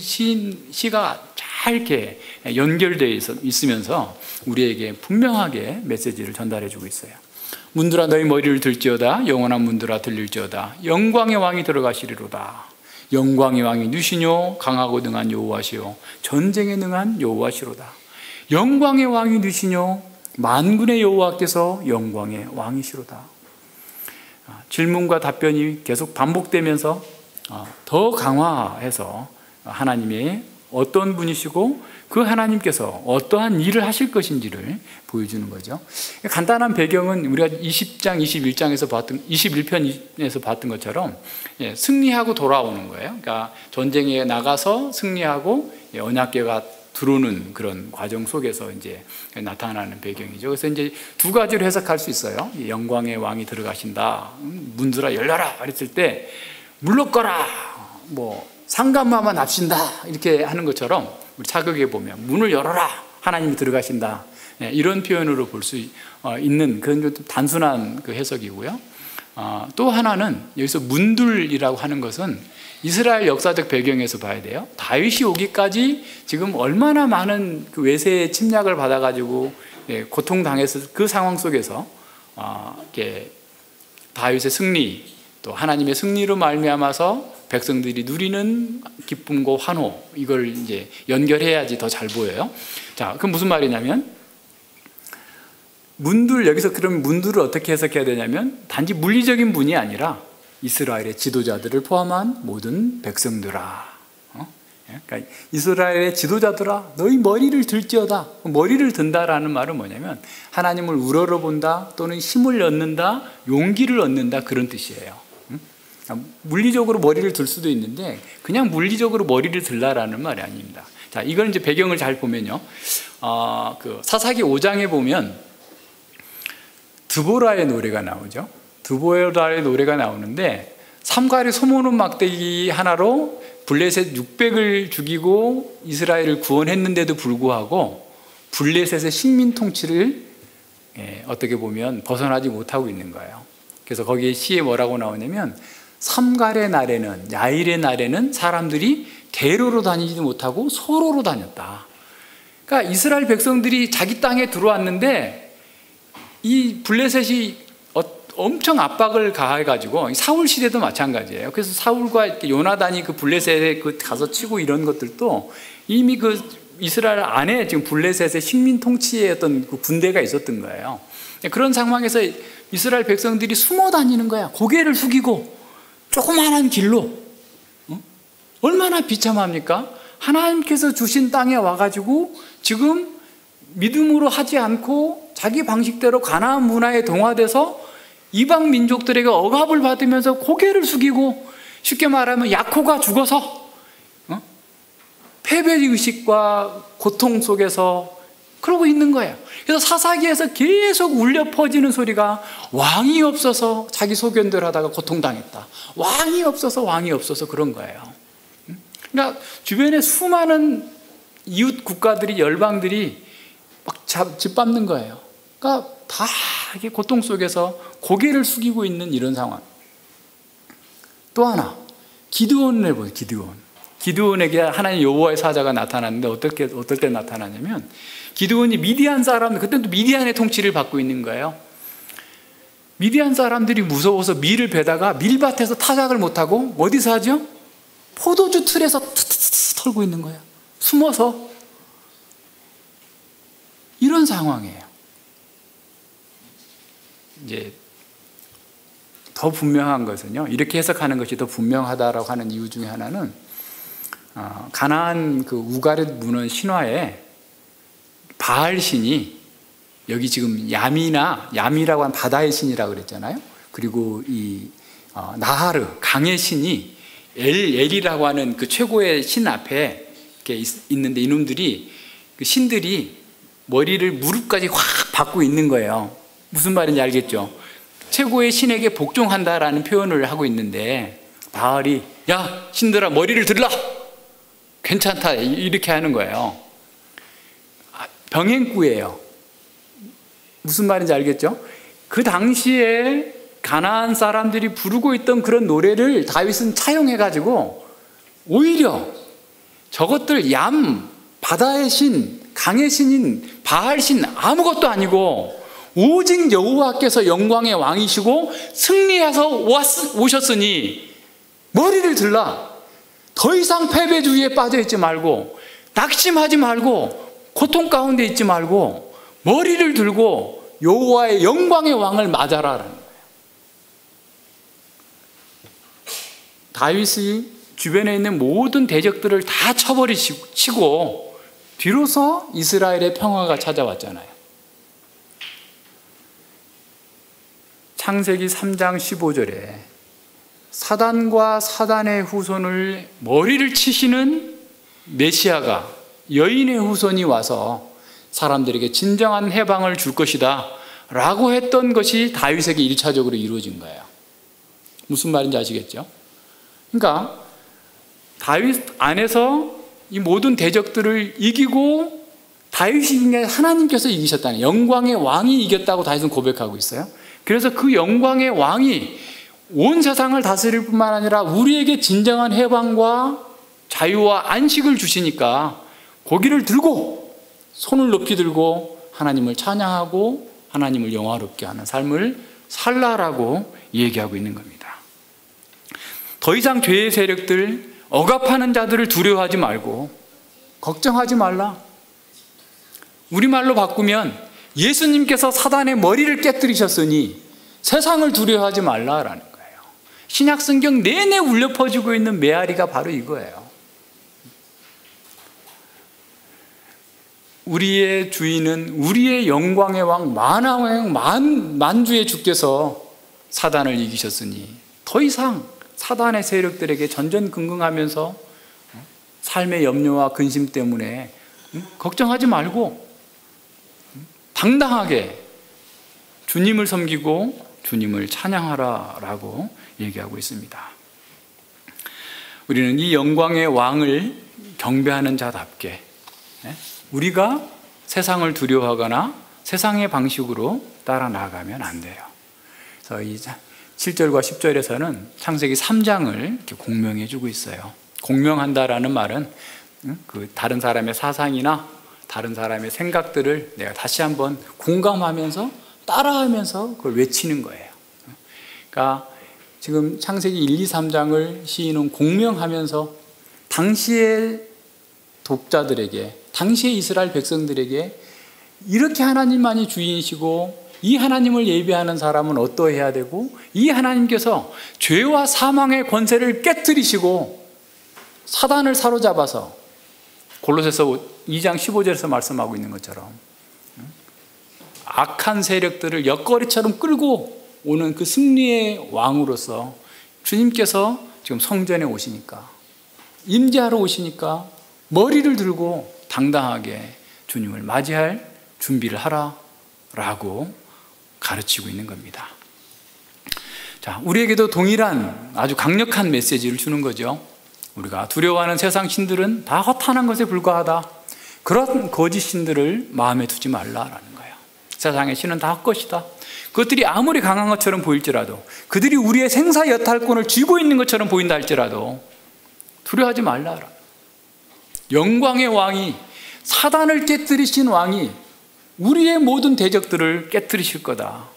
시가 잘 이렇게 연결되어 있으면서 우리에게 분명하게 메시지를 전달해 주고 있어요. 문들아 너희 머리를 들지어다. 영원한 문들아 들릴지어다. 영광의 왕이 들어가시리로다. 영광의 왕이 누시뇨. 강하고 능한 여호와시요 전쟁에 능한 여호와시로다. 영광의 왕이 누시뇨. 만군의 여호와께서 영광의 왕이시로다. 질문과 답변이 계속 반복되면서 더 강화해서 하나님의 어떤 분이시고 그 하나님께서 어떠한 일을 하실 것인지를 보여주는 거죠. 간단한 배경은 우리가 20장, 21장에서 봤던 21편에서 봤던 것처럼 승리하고 돌아오는 거예요. 그러니까 전쟁에 나가서 승리하고 언약궤가 들어오는 그런 과정 속에서 이제 나타나는 배경이죠. 그래서 이제 두 가지로 해석할 수 있어요. 영광의 왕이 들어가신다. 문들아 열려라 그랬을 때 물러거라. 뭐 상감마만 납신다 이렇게 하는 것처럼 우리 사극에 보면 문을 열어라. 하나님이 들어가신다. 이런 표현으로 볼 수 있는 그런 좀 단순한 그 해석이고요. 또 하나는 여기서 문들이라고 하는 것은 이스라엘 역사적 배경에서 봐야 돼요. 다윗이 오기까지 지금 얼마나 많은 그 외세의 침략을 받아가지고 고통당했을 그 상황 속에서 다윗의 승리, 또 하나님의 승리로 말미암아서 백성들이 누리는 기쁨과 환호, 이걸 이제 연결해야지 더 잘 보여요. 자, 그럼 무슨 말이냐면 문들, 여기서 그럼 문들을 어떻게 해석해야 되냐면 단지 물리적인 문이 아니라 이스라엘의 지도자들을 포함한 모든 백성들아. 그러니까 이스라엘의 지도자들아 너희 머리를 들지어다. 머리를 든다라는 말은 뭐냐면 하나님을 우러러본다, 또는 힘을 얻는다, 용기를 얻는다, 그런 뜻이에요. 물리적으로 머리를 들 수도 있는데 그냥 물리적으로 머리를 들라라는 말이 아닙니다. 자, 이건 이제 배경을 잘 보면요. 그 사사기 5장에 보면 드보라의 노래가 나오죠. 드보라의 노래가 나오는데 삼가리 소모는 막대기 하나로 블레셋 600을 죽이고 이스라엘을 구원했는데도 불구하고 블레셋의 식민 통치를 어떻게 보면 벗어나지 못하고 있는 거예요. 그래서 거기에 시에 뭐라고 나오냐면 삼갈의 날에는, 야일의 날에는 사람들이 대로로 다니지도 못하고 소로로 다녔다. 그러니까 이스라엘 백성들이 자기 땅에 들어왔는데 이 블레셋이 엄청 압박을 가해가지고, 사울 시대도 마찬가지예요. 그래서 사울과 요나단이 그 블레셋에 가서 치고 이런 것들도 이미 그 이스라엘 안에 지금 블레셋의 식민 통치의 어떤 그 군대가 있었던 거예요. 그런 상황에서 이스라엘 백성들이 숨어 다니는 거야. 고개를 숙이고 조그마한 길로. 얼마나 비참합니까? 하나님께서 주신 땅에 와가지고 지금 믿음으로 하지 않고 자기 방식대로 가나안 문화에 동화돼서 이방 민족들에게 억압을 받으면서 고개를 숙이고, 쉽게 말하면 약호가 죽어서 패배의식과 고통 속에서 그러고 있는 거예요. 그래서 사사기에서 계속 울려 퍼지는 소리가 왕이 없어서 자기 소견대로 하다가 고통당했다. 왕이 없어서 그런 거예요. 그러니까 주변에 수많은 이웃 국가들이, 열방들이 막 짓밟는 거예요. 그러니까 다 이게 고통 속에서 고개를 숙이고 있는 이런 상황. 또 하나, 기드온을 해보세요. 기드온에게 하나님 여호와의 사자가 나타났는데 어떨 때 나타나냐면, 기드온이 미디안 사람들, 그때도 미디안의 통치를 받고 있는 거예요. 미디안 사람들이 무서워서 밀을 베다가 밀밭에서 타작을 못하고 어디서 하죠? 포도주 틀에서 트트트 털고 있는 거예요. 숨어서. 이런 상황이에요. 이제 더 분명한 것은요, 이렇게 해석하는 것이 더 분명하다라고 하는 이유 중에 하나는 가나안 그 우가르 문헌 신화에 바알 신이 여기 지금 야미라고 하는 바다의 신이라고 그랬잖아요. 그리고 이 나하르, 강의 신이 엘이라고 하는 그 최고의 신 앞에 이렇게 있는데, 이놈들이, 그 신들이 머리를 무릎까지 확 박고 있는 거예요. 무슨 말인지 알겠죠? 최고의 신에게 복종한다라는 표현을 하고 있는데, 바알이 야 신들아 머리를 들라, 괜찮다, 이렇게 하는 거예요. 병행구예요. 무슨 말인지 알겠죠? 그 당시에 가나안 사람들이 부르고 있던 그런 노래를 다윗은 차용해가지고 오히려 저것들 바다의 신, 강의 신인 바알 신 아무것도 아니고 오직 여호와께서 영광의 왕이시고 승리해서 오셨으니 머리를 들라. 더 이상 패배주의에 빠져 있지 말고, 낙심하지 말고, 고통 가운데 있지 말고 머리를 들고 여호와의 영광의 왕을 맞아라라는 거예요. 다윗이 주변에 있는 모든 대적들을 다 쳐버리시고 비로소 이스라엘의 평화가 찾아왔잖아요. 창세기 3장 15절에 사단과 사단의 후손을 머리를 치시는 메시아가, 여인의 후손이 와서 사람들에게 진정한 해방을 줄 것이다 라고 했던 것이 다윗에게 1차적으로 이루어진 거예요. 무슨 말인지 아시겠죠? 그러니까 다윗 안에서 이 모든 대적들을 이기고 다윗이 하나님께서 이기셨다는, 영광의 왕이 이겼다고 다윗은 고백하고 있어요. 그래서 그 영광의 왕이 온 세상을 다스릴 뿐만 아니라 우리에게 진정한 해방과 자유와 안식을 주시니까 고기를 들고 손을 높이 들고 하나님을 찬양하고 하나님을 영화롭게 하는 삶을 살라라고 얘기하고 있는 겁니다. 더 이상 죄의 세력들, 억압하는 자들을 두려워하지 말고 걱정하지 말라. 우리말로 바꾸면 예수님께서 사단의 머리를 깨뜨리셨으니 세상을 두려워하지 말라라는 거예요. 신약 성경 내내 울려 퍼지고 있는 메아리가 바로 이거예요. 우리의 주인은 우리의 영광의 왕, 만왕의 만주의 주께서 사단을 이기셨으니 더 이상 사단의 세력들에게 전전긍긍하면서 삶의 염려와 근심 때문에 걱정하지 말고 당당하게 주님을 섬기고 주님을 찬양하라라고 얘기하고 있습니다. 우리는 이 영광의 왕을 경배하는 자답게 우리가 세상을 두려워하거나 세상의 방식으로 따라 나가면 안 돼요. 그래서 이 7절과 10절에서는 창세기 3장을 이렇게 공명해 주고 있어요. 공명한다라는 말은 그 다른 사람의 사상이나 다른 사람의 생각들을 내가 다시 한번 공감하면서 따라하면서 그걸 외치는 거예요. 그러니까 지금 창세기 1, 2, 3장을 시인은 공명하면서 당시의 독자들에게, 당시의 이스라엘 백성들에게 이렇게 하나님만이 주인이시고 이 하나님을 예배하는 사람은 어떠해야 되고 이 하나님께서 죄와 사망의 권세를 깨뜨리시고 사단을 사로잡아서 골로새서 2장 15절에서 말씀하고 있는 것처럼 악한 세력들을 옆거리처럼 끌고 오는 그 승리의 왕으로서 주님께서 지금 성전에 오시니까, 임재하러 오시니까 머리를 들고 당당하게 주님을 맞이할 준비를 하라라고 가르치고 있는 겁니다. 자, 우리에게도 동일한 아주 강력한 메시지를 주는 거죠. 우리가 두려워하는 세상 신들은 다 허탄한 것에 불과하다. 그런 거짓 신들을 마음에 두지 말라라는 거예요. 세상의 신은 다 헛것이다. 그것들이 아무리 강한 것처럼 보일지라도, 그들이 우리의 생사 여탈권을 쥐고 있는 것처럼 보인다 할지라도 두려워하지 말라라. 영광의 왕이, 사단을 깨뜨리신 왕이 우리의 모든 대적들을 깨뜨리실 거다.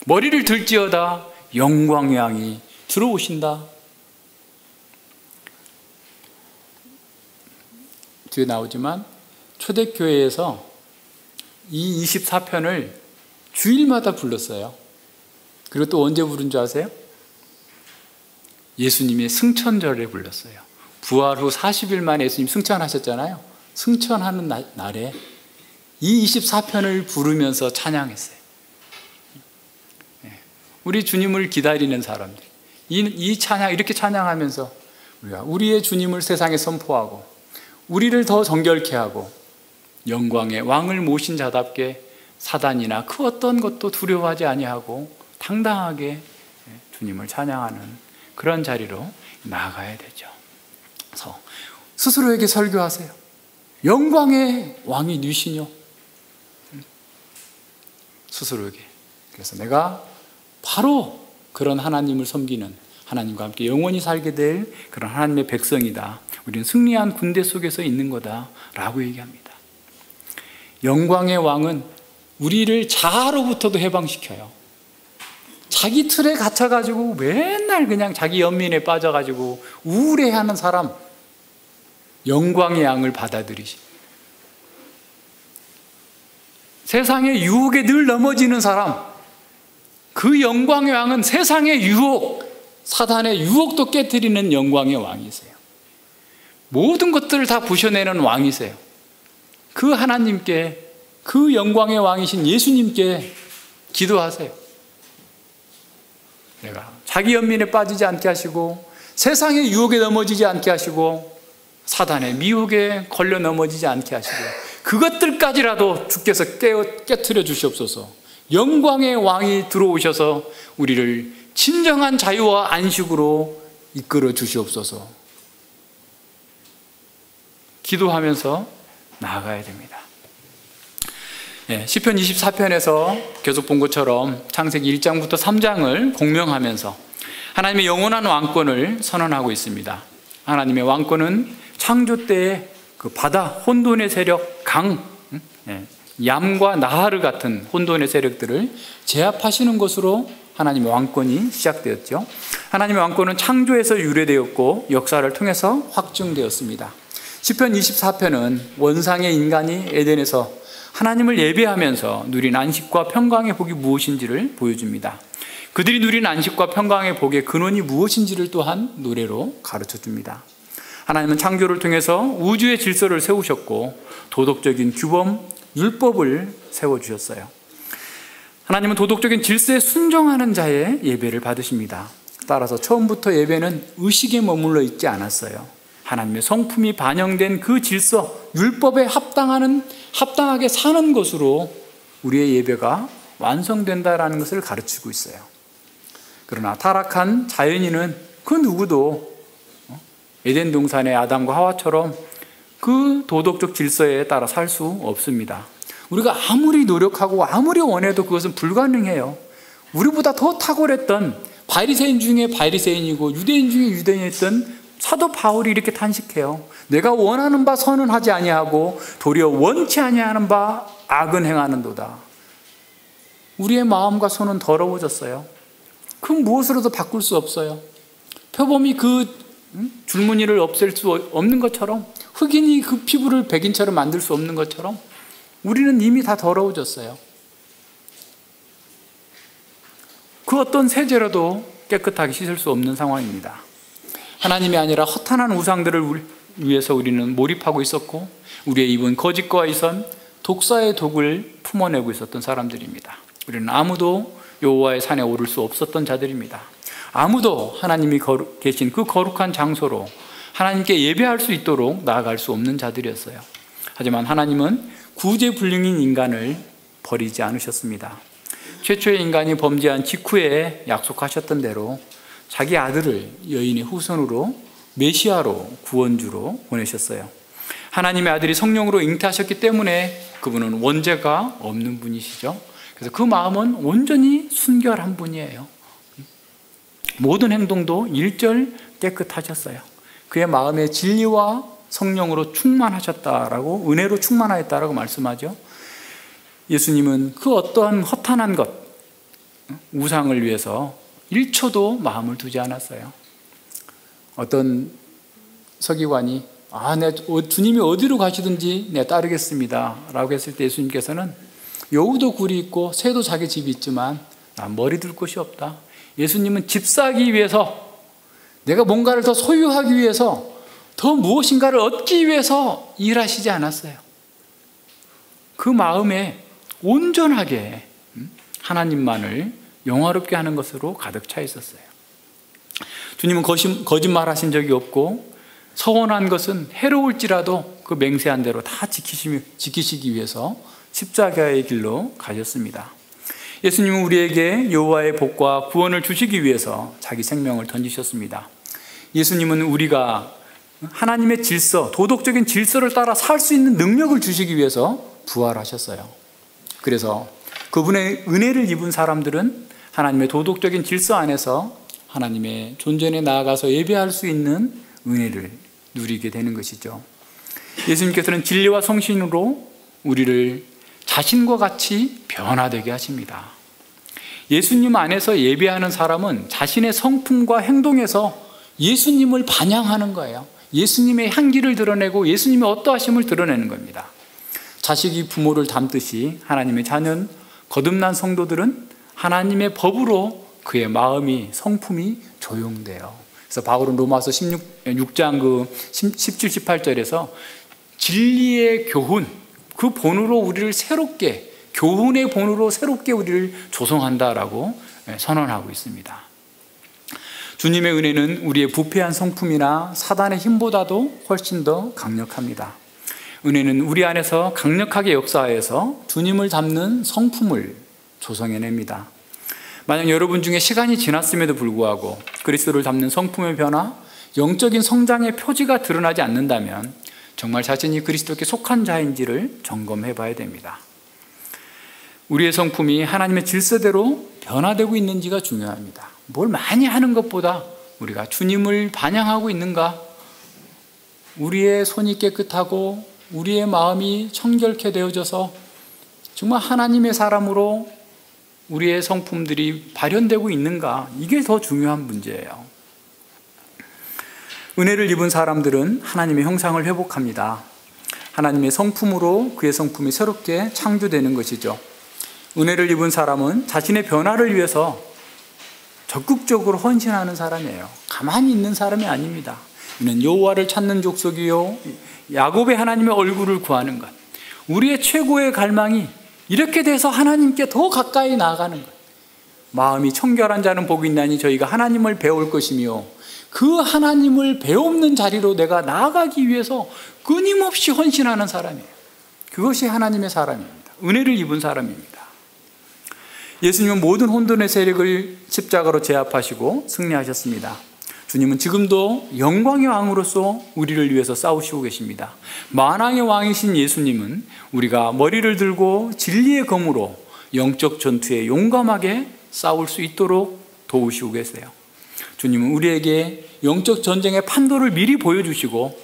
머리를 들지어다 영광의 왕이 들어오신다. 뒤에 나오지만 초대교회에서 이 24편을 주일마다 불렀어요. 그리고 또 언제 부른 줄 아세요? 예수님의 승천절에 불렀어요. 부활 후 40일 만에 예수님 승천하셨잖아요. 승천하는 날에 이 24편을 부르면서 찬양했어요. 우리 주님을 기다리는 사람들, 이 찬양, 이렇게 찬양하면서 우리가 우리의 주님을 세상에 선포하고 우리를 더 정결케 하고 영광의 왕을 모신 자답게 사단이나 그 어떤 것도 두려워하지 아니하고 당당하게 주님을 찬양하는 그런 자리로 나아가야 되죠. 그래서 스스로에게 설교하세요. 영광의 왕이 누시뇨. 스스로에게. 그래서 내가 바로 그런 하나님을 섬기는, 하나님과 함께 영원히 살게 될 그런 하나님의 백성이다. 우리는 승리한 군대 속에서 있는 거다 라고 얘기합니다. 영광의 왕은 우리를 자아로부터도 해방시켜요. 자기 틀에 갇혀가지고 맨날 그냥 자기 연민에 빠져가지고 우울해하는 사람, 영광의 양을 받아들이십니다. 세상의 유혹에 늘 넘어지는 사람, 그 영광의 왕은 세상의 유혹, 사단의 유혹도 깨트리는 영광의 왕이세요. 모든 것들을 다 부셔내는 왕이세요. 그 하나님께, 그 영광의 왕이신 예수님께 기도하세요. 내가 자기 연민에 빠지지 않게 하시고 세상의 유혹에 넘어지지 않게 하시고 사단의 미혹에 걸려 넘어지지 않게 하시고 그것들까지라도 주께서 깨트려 주시옵소서. 영광의 왕이 들어오셔서 우리를 진정한 자유와 안식으로 이끌어 주시옵소서. 기도하면서 나아가야 됩니다. 시편 24편에서 계속 본 것처럼 창세기 1장부터 3장을 공명하면서 하나님의 영원한 왕권을 선언하고 있습니다. 하나님의 왕권은 창조 때의 그 바다, 혼돈의 세력, 강, 얌과 나하르 같은 혼돈의 세력들을 제압하시는 것으로 하나님의 왕권이 시작되었죠. 하나님의 왕권은 창조에서 유래되었고 역사를 통해서 확증되었습니다. 시편 24편은 원상의 인간이 에덴에서 하나님을 예배하면서 누린 안식과 평강의 복이 무엇인지를 보여줍니다. 그들이 누린 안식과 평강의 복의 근원이 무엇인지를 또한 노래로 가르쳐줍니다. 하나님은 창조를 통해서 우주의 질서를 세우셨고 도덕적인 규범, 율법을 세워주셨어요. 하나님은 도덕적인 질서에 순종하는 자의 예배를 받으십니다. 따라서 처음부터 예배는 의식에 머물러 있지 않았어요. 하나님의 성품이 반영된 그 질서, 율법에 합당하게 사는 것으로 우리의 예배가 완성된다라는 것을 가르치고 있어요. 그러나 타락한 자연인은 그 누구도 에덴 동산의 아담과 하와처럼 그 도덕적 질서에 따라 살 수 없습니다. 우리가 아무리 노력하고 아무리 원해도 그것은 불가능해요. 우리보다 더 탁월했던 바리새인 중에 바리새인이고 유대인 중에 유대인이었던 사도 바울이 이렇게 탄식해요. 내가 원하는 바 선은 하지 아니하고 도리어 원치 아니하는 바 악은 행하는도다. 우리의 마음과 손은 더러워졌어요. 그 무엇으로도 바꿀 수 없어요. 표범이 그 줄무늬를 없앨 수 없는 것처럼, 흑인이 그 피부를 백인처럼 만들 수 없는 것처럼 우리는 이미 다 더러워졌어요. 그 어떤 세제로도 깨끗하게 씻을 수 없는 상황입니다. 하나님이 아니라 허탄한 우상들을 위해서 우리는 몰입하고 있었고 우리의 입은 거짓과 이선, 독사의 독을 품어내고 있었던 사람들입니다. 우리는 아무도 여호와의 산에 오를 수 없었던 자들입니다. 아무도 하나님이 계신 그 거룩한 장소로 하나님께 예배할 수 있도록 나아갈 수 없는 자들이었어요. 하지만 하나님은 구제불능인 인간을 버리지 않으셨습니다. 최초의 인간이 범죄한 직후에 약속하셨던 대로 자기 아들을 여인의 후손으로 메시아로 구원주로 보내셨어요. 하나님의 아들이 성령으로 잉태하셨기 때문에 그분은 원죄가 없는 분이시죠. 그래서 그 마음은 온전히 순결한 분이에요. 모든 행동도 일절 깨끗하셨어요. 그의 마음에 진리와 성령으로 충만하셨다라고, 은혜로 충만하였다라고 말씀하죠. 예수님은 그 어떠한 허탄한 것, 우상을 위해서 1초도 마음을 두지 않았어요. 어떤 서기관이 주님이 어디로 가시든지 내 따르겠습니다 라고 했을 때 예수님께서는 여우도 굴이 있고 새도 자기 집이 있지만 난 머리 둘 곳이 없다. 예수님은 집 사기 위해서, 내가 뭔가를 더 소유하기 위해서, 더 무엇인가를 얻기 위해서 일하시지 않았어요. 그 마음에 온전하게 하나님만을 영화롭게 하는 것으로 가득 차 있었어요. 주님은 거짓말하신 적이 없고 서원한 것은 해로울지라도 그 맹세한 대로 다 지키시기 위해서 십자가의 길로 가셨습니다. 예수님은 우리에게 여호와의 복과 구원을 주시기 위해서 자기 생명을 던지셨습니다. 예수님은 우리가 하나님의 질서, 도덕적인 질서를 따라 살 수 있는 능력을 주시기 위해서 부활하셨어요. 그래서 그분의 은혜를 입은 사람들은 하나님의 도덕적인 질서 안에서 하나님의 존전에 나아가서 예배할 수 있는 은혜를 누리게 되는 것이죠. 예수님께서는 진리와 성신으로 우리를 자신과 같이 변화되게 하십니다. 예수님 안에서 예배하는 사람은 자신의 성품과 행동에서 예수님을 반영하는 거예요. 예수님의 향기를 드러내고 예수님의 어떠하심을 드러내는 겁니다. 자식이 부모를 닮듯이 하나님의 자녀는 거듭난 성도들은 하나님의 법으로 그의 마음이, 성품이 조용돼요. 그래서 바울은 로마서 6장 17, 18절에서 진리의 교훈, 그 본으로 우리를 새롭게, 교훈의 본으로 새롭게 우리를 조성한다라고 선언하고 있습니다. 주님의 은혜는 우리의 부패한 성품이나 사단의 힘보다도 훨씬 더 강력합니다. 은혜는 우리 안에서 강력하게 역사해서 주님을 닮는 성품을 조성해냅니다. 만약 여러분 중에 시간이 지났음에도 불구하고 그리스도를 닮는 성품의 변화, 영적인 성장의 표지가 드러나지 않는다면 정말 자신이 그리스도께 속한 자인지를 점검해 봐야 됩니다. 우리의 성품이 하나님의 질서대로 변화되고 있는지가 중요합니다. 뭘 많이 하는 것보다 우리가 주님을 반영하고 있는가, 우리의 손이 깨끗하고 우리의 마음이 청결케 되어져서 정말 하나님의 사람으로 우리의 성품들이 발현되고 있는가, 이게 더 중요한 문제예요. 은혜를 입은 사람들은 하나님의 형상을 회복합니다. 하나님의 성품으로 그의 성품이 새롭게 창조되는 것이죠. 은혜를 입은 사람은 자신의 변화를 위해서 적극적으로 헌신하는 사람이에요. 가만히 있는 사람이 아닙니다. 이는 여호와를 찾는 족속이요 야곱의 하나님의 얼굴을 구하는 것. 우리의 최고의 갈망이 이렇게 돼서 하나님께 더 가까이 나아가는 것. 마음이 청결한 자는 복이 있나니 저희가 하나님을 배울 것이며, 그 하나님을 배우는 자리로 내가 나아가기 위해서 끊임없이 헌신하는 사람이에요. 그것이 하나님의 사람입니다. 은혜를 입은 사람입니다. 예수님은 모든 혼돈의 세력을 십자가로 제압하시고 승리하셨습니다. 주님은 지금도 영광의 왕으로서 우리를 위해서 싸우시고 계십니다. 만왕의 왕이신 예수님은 우리가 머리를 들고 진리의 검으로 영적 전투에 용감하게 싸울 수 있도록 도우시고 계세요. 주님은 우리에게 영적 전쟁의 판도를 미리 보여주시고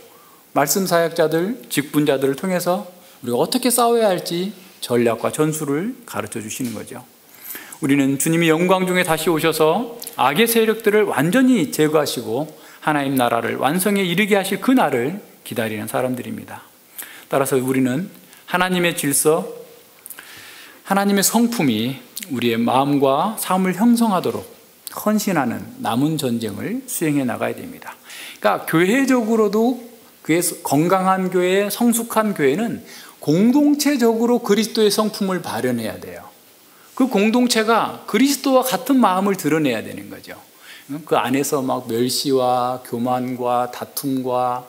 말씀 사역자들, 직분자들을 통해서 우리가 어떻게 싸워야 할지 전략과 전술을 가르쳐 주시는 거죠. 우리는 주님이 영광 중에 다시 오셔서 악의 세력들을 완전히 제거하시고 하나님 나라를 완성에 이르게 하실 그 날을 기다리는 사람들입니다. 따라서 우리는 하나님의 질서, 하나님의 성품이 우리의 마음과 삶을 형성하도록 헌신하는 남은 전쟁을 수행해 나가야 됩니다. 그러니까 교회적으로도 건강한 교회, 성숙한 교회는 공동체적으로 그리스도의 성품을 발현해야 돼요. 그 공동체가 그리스도와 같은 마음을 드러내야 되는 거죠. 그 안에서 막 멸시와 교만과 다툼과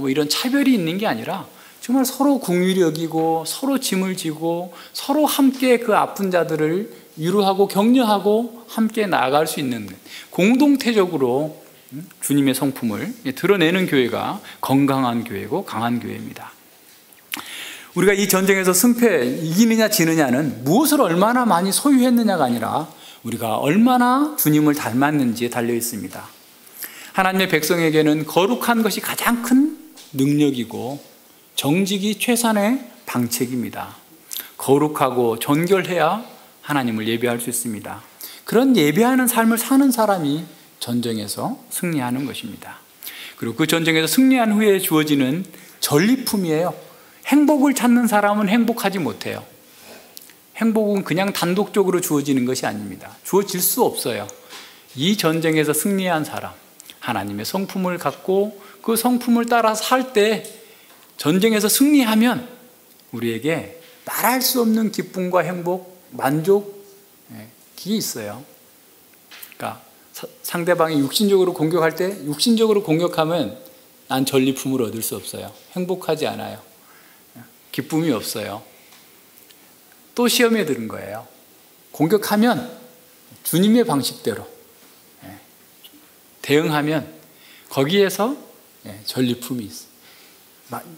이런 차별이 있는 게 아니라 정말 서로 긍휼히 여기고 서로 짐을 지고 서로 함께 그 아픈 자들을 위로하고 격려하고 함께 나아갈 수 있는 공동체적으로 주님의 성품을 드러내는 교회가 건강한 교회고 강한 교회입니다. 우리가 이 전쟁에서 이기느냐 지느냐는 무엇을 얼마나 많이 소유했느냐가 아니라 우리가 얼마나 주님을 닮았는지에 달려 있습니다. 하나님의 백성에게는 거룩한 것이 가장 큰 능력이고 정직이 최선의 방책입니다. 거룩하고 정결해야 하나님을 예배할 수 있습니다. 그런 예배하는 삶을 사는 사람이 전쟁에서 승리하는 것입니다. 그리고 그 전쟁에서 승리한 후에 주어지는 전리품이에요. 행복을 찾는 사람은 행복하지 못해요. 행복은 그냥 단독적으로 주어지는 것이 아닙니다. 주어질 수 없어요. 이 전쟁에서 승리한 사람, 하나님의 성품을 갖고 그 성품을 따라 살 때 전쟁에서 승리하면 우리에게 말할 수 없는 기쁨과 행복, 만족이 있어요. 그러니까 상대방이 육신적으로 공격할 때 육신적으로 공격하면 난 전리품을 얻을 수 없어요. 행복하지 않아요. 기쁨이 없어요. 또 시험에 들은 거예요. 공격하면 주님의 방식대로 대응하면 거기에서 전리품이 있어요.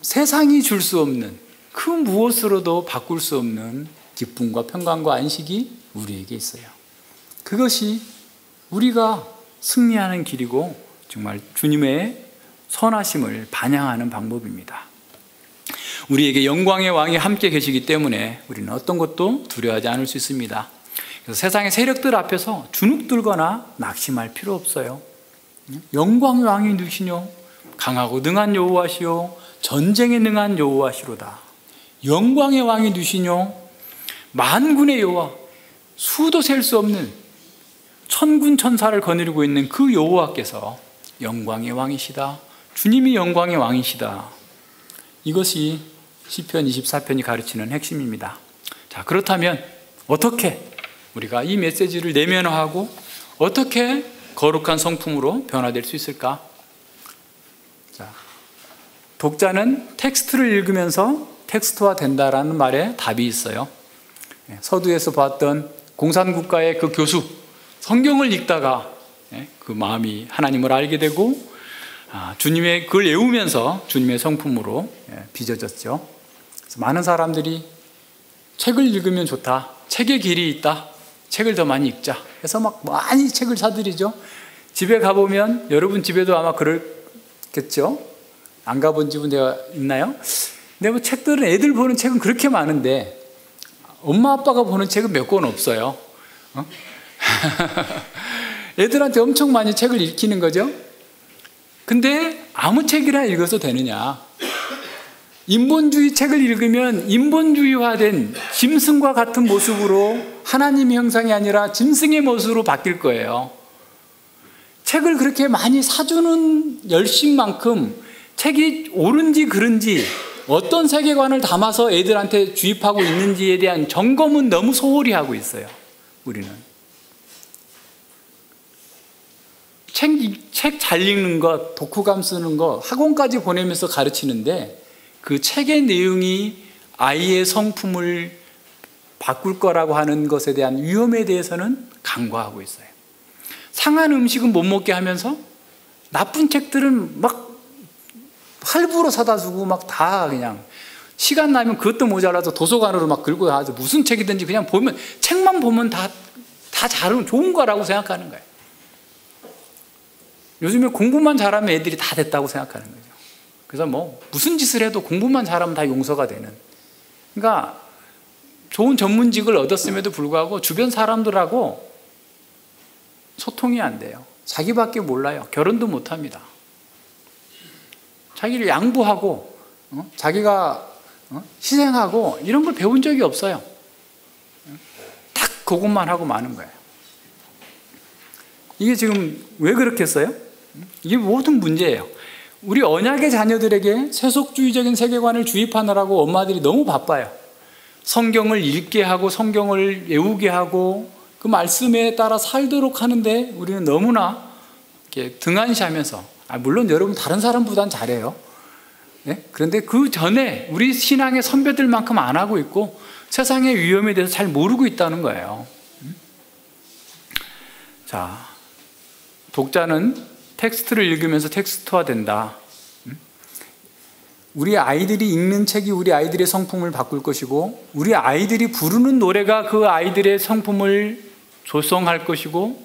세상이 줄 수 없는 그 무엇으로도 바꿀 수 없는 기쁨과 평강과 안식이 우리에게 있어요. 그것이 우리가 승리하는 길이고 정말 주님의 선하심을 반영하는 방법입니다. 우리에게 영광의 왕이 함께 계시기 때문에 우리는 어떤 것도 두려워하지 않을 수 있습니다. 그래서 세상의 세력들 앞에서 주눅들거나 낙심할 필요 없어요. 영광의 왕이 누구시뇨? 강하고 능한 여호와시요 전쟁에 능한 여호와시로다. 영광의 왕이 누구시뇨? 만군의 여호와, 수도 셀 수 없는 천군 천사를 거느리고 있는 그 여호와께서 영광의 왕이시다. 주님이 영광의 왕이시다. 이것이 시편 24편이 가르치는 핵심입니다. 자, 그렇다면 어떻게 우리가 이 메시지를 내면화하고 어떻게 거룩한 성품으로 변화될 수 있을까? 자, 독자는 텍스트를 읽으면서 텍스트화 된다라는 말에 답이 있어요. 서두에서 봤던 공산국가의 그 교수, 성경을 읽다가 그 마음이 하나님을 알게 되고 주님의 그걸 외우면서 주님의 성품으로 빚어졌죠. 그래서 많은 사람들이 책을 읽으면 좋다, 책의 길이 있다, 책을 더 많이 읽자 해서 막 많이 책을 사들이죠. 집에 가보면 여러분 집에도 아마 그렇겠죠. 안 가본 집은 내가 있나요? 근데 뭐 책들은 애들 보는 책은 그렇게 많은데 엄마 아빠가 보는 책은 몇 권 없어요. 애들한테 엄청 많이 책을 읽히는 거죠. 근데 아무 책이나 읽어서 되느냐? 인본주의 책을 읽으면 인본주의화된 짐승과 같은 모습으로 하나님의 형상이 아니라 짐승의 모습으로 바뀔 거예요. 책을 그렇게 많이 사주는 열심만큼 책이 옳은지 그른지 어떤 세계관을 담아서 애들한테 주입하고 있는지에 대한 점검은 너무 소홀히 하고 있어요. 우리는 책 잘 읽는 것, 독후감 쓰는 것 학원까지 보내면서 가르치는데 그 책의 내용이 아이의 성품을 바꿀 거라고 하는 것에 대한 위험에 대해서는 간과하고 있어요. 상한 음식은 못 먹게 하면서 나쁜 책들은 막 할부로 사다 주고 막 다 그냥 시간 나면 그것도 모자라서 도서관으로 막 긁고 가서 무슨 책이든지 그냥 보면 책만 보면 다 잘하면 좋은 거라고 생각하는 거예요. 요즘에 공부만 잘하면 애들이 다 됐다고 생각하는 거죠. 그래서 뭐 무슨 짓을 해도 공부만 잘하면 다 용서가 되는. 그러니까 좋은 전문직을 얻었음에도 불구하고 주변 사람들하고 소통이 안 돼요. 자기밖에 몰라요. 결혼도 못 합니다. 자기를 양보하고 자기가 희생하고 이런 걸 배운 적이 없어요. 딱 그것만 하고 마는 거예요. 이게 지금 왜 그렇겠어요? 이게 모든 문제예요. 우리 언약의 자녀들에게 세속주의적인 세계관을 주입하느라고 엄마들이 너무 바빠요. 성경을 읽게 하고 성경을 외우게 하고 그 말씀에 따라 살도록 하는데 우리는 너무나 이렇게 등한시하면서, 물론 여러분 다른 사람보단 잘해요. 네? 그런데 그 전에 우리 신앙의 선배들만큼 안 하고 있고 세상의 위험에 대해서 잘 모르고 있다는 거예요. 자, 독자는 텍스트를 읽으면서 텍스트화 된다. 우리 아이들이 읽는 책이 우리 아이들의 성품을 바꿀 것이고 우리 아이들이 부르는 노래가 그 아이들의 성품을 조성할 것이고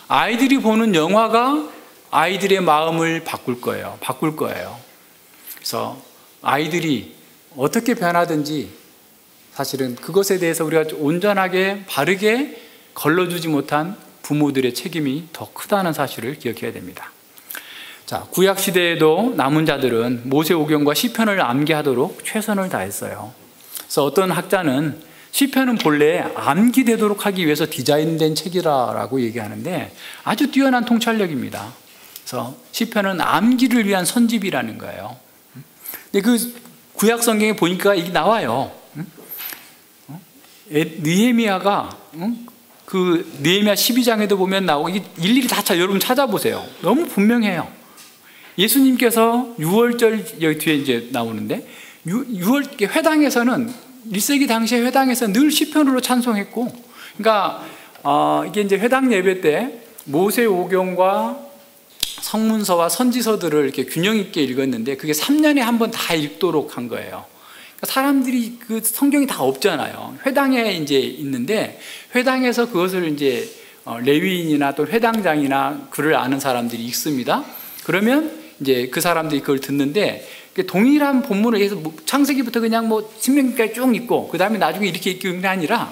아이들이 보는 영화가 아이들의 마음을 바꿀 거예요. 그래서 아이들이 어떻게 변하든지 사실은 그것에 대해서 우리가 온전하게 바르게 걸러주지 못한 부모들의 책임이 더 크다는 사실을 기억해야 됩니다. 자, 구약 시대에도 남은 자들은 모세오경과 시편을 암기하도록 최선을 다했어요. 그래서 어떤 학자는 시편은 본래 암기되도록 하기 위해서 디자인된 책이라고 얘기하는데 아주 뛰어난 통찰력입니다. 그래서 시편은 암기를 위한 선집이라는 거예요. 근데 그 구약 성경에 보니까 이게 나와요. 느헤미야가 그 느헤미야 12장에도 보면 나오고 일일이 다 여러분 찾아보세요. 너무 분명해요. 예수님께서 유월절 여기 뒤에 이제 나오는데 6월 회당에서는 1세기 당시에 회당에서 늘 시편으로 찬송했고, 그러니까 이게 이제 회당 예배 때 모세오경과 성문서와 선지서들을 이렇게 균형 있게 읽었는데 그게 3년에 한 번 다 읽도록 한 거예요. 그러니까 사람들이 그 성경이 다 없잖아요. 회당에 이제 있는데 회당에서 그것을 이제 레위인이나 또 회당장이나 글을 아는 사람들이 읽습니다. 그러면 이제 그 사람들이 그걸 듣는데 동일한 본문을 해서 창세기부터 그냥 뭐 신명기까지 쭉 읽고 그 다음에 나중에 이렇게 읽는 게 아니라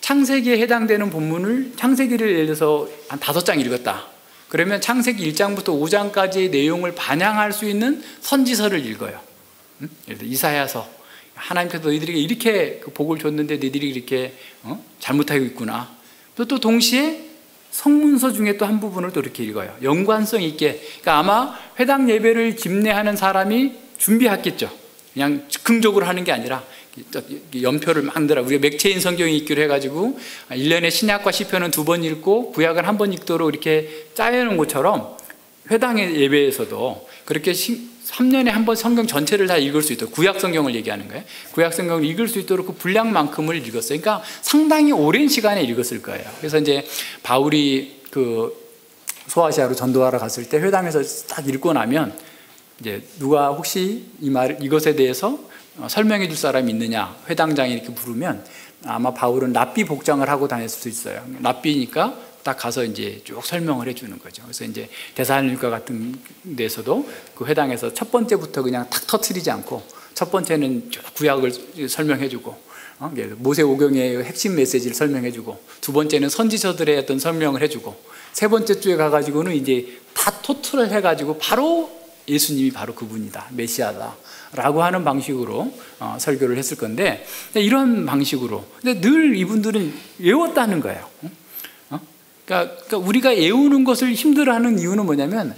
창세기에 해당되는 본문을 창세기를 예를 들어서 한 5장 읽었다. 그러면 창세기 1장부터 5장까지의 내용을 반영할 수 있는 선지서를 읽어요. 예를 들어 이사야서, 하나님께서 너희들에게 이렇게 복을 줬는데 너희들이 이렇게 잘못하고 있구나. 또 동시에 성문서 중에 또 한 부분을 또 이렇게 읽어요. 연관성 있게. 그러니까 아마 회당 예배를 집례하는 사람이 준비했겠죠. 그냥 즉흥적으로 하는 게 아니라 연표를 만들어, 우리가 맥체인 성경이 읽기로 해가지고 1년에 신약과 시편은 2번 읽고 구약은 1번 읽도록 이렇게 짜여놓은 것처럼 회당의 예배에서도 그렇게 3년에 한 번 성경 전체를 다 읽을 수 있도록, 구약 성경을 얘기하는 거예요. 구약 성경을 읽을 수 있도록 그 분량만큼을 읽었어요. 그러니까 상당히 오랜 시간에 읽었을 거예요. 그래서 이제 바울이 그 소아시아로 전도하러 갔을 때 회당에서 딱 읽고 나면 이제 누가 혹시 이것에 대해서 설명해 줄 사람이 있느냐, 회당장이 이렇게 부르면 아마 바울은 랍비 복장을 하고 다녔을 수 있어요. 랍비니까 딱 가서 이제 쭉 설명을 해주는 거죠. 그래서 이제 데살로니가 같은 데서도 그 회당에서 첫 번째부터 그냥 탁 터트리지 않고 첫 번째는 쭉 구약을 설명해주고 모세오경의 핵심 메시지를 설명해주고 두 번째는 선지서들의 어떤 설명을 해주고 세 번째 주에 가가지고는 이제 다 토트를 해가지고 바로 예수님이 바로 그분이다, 메시아다 라고 하는 방식으로 설교를 했을 건데, 이런 방식으로 근데 늘 이분들은 외웠다는 거예요. 그러니까 우리가 외우는 것을 힘들어하는 이유는 뭐냐면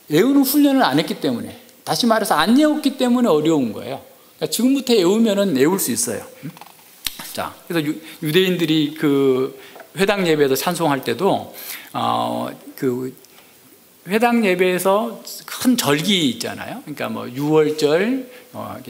외우는 훈련을 안 했기 때문에, 다시 말해서 안 외웠기 때문에 어려운 거예요. 그러니까 지금부터 외우면은 외울 수 있어요. 자, 그래서 유대인들이 그 회당 예배에서 찬송할 때도 그 회당 예배에서 큰 절기 있잖아요. 그러니까 뭐 유월절,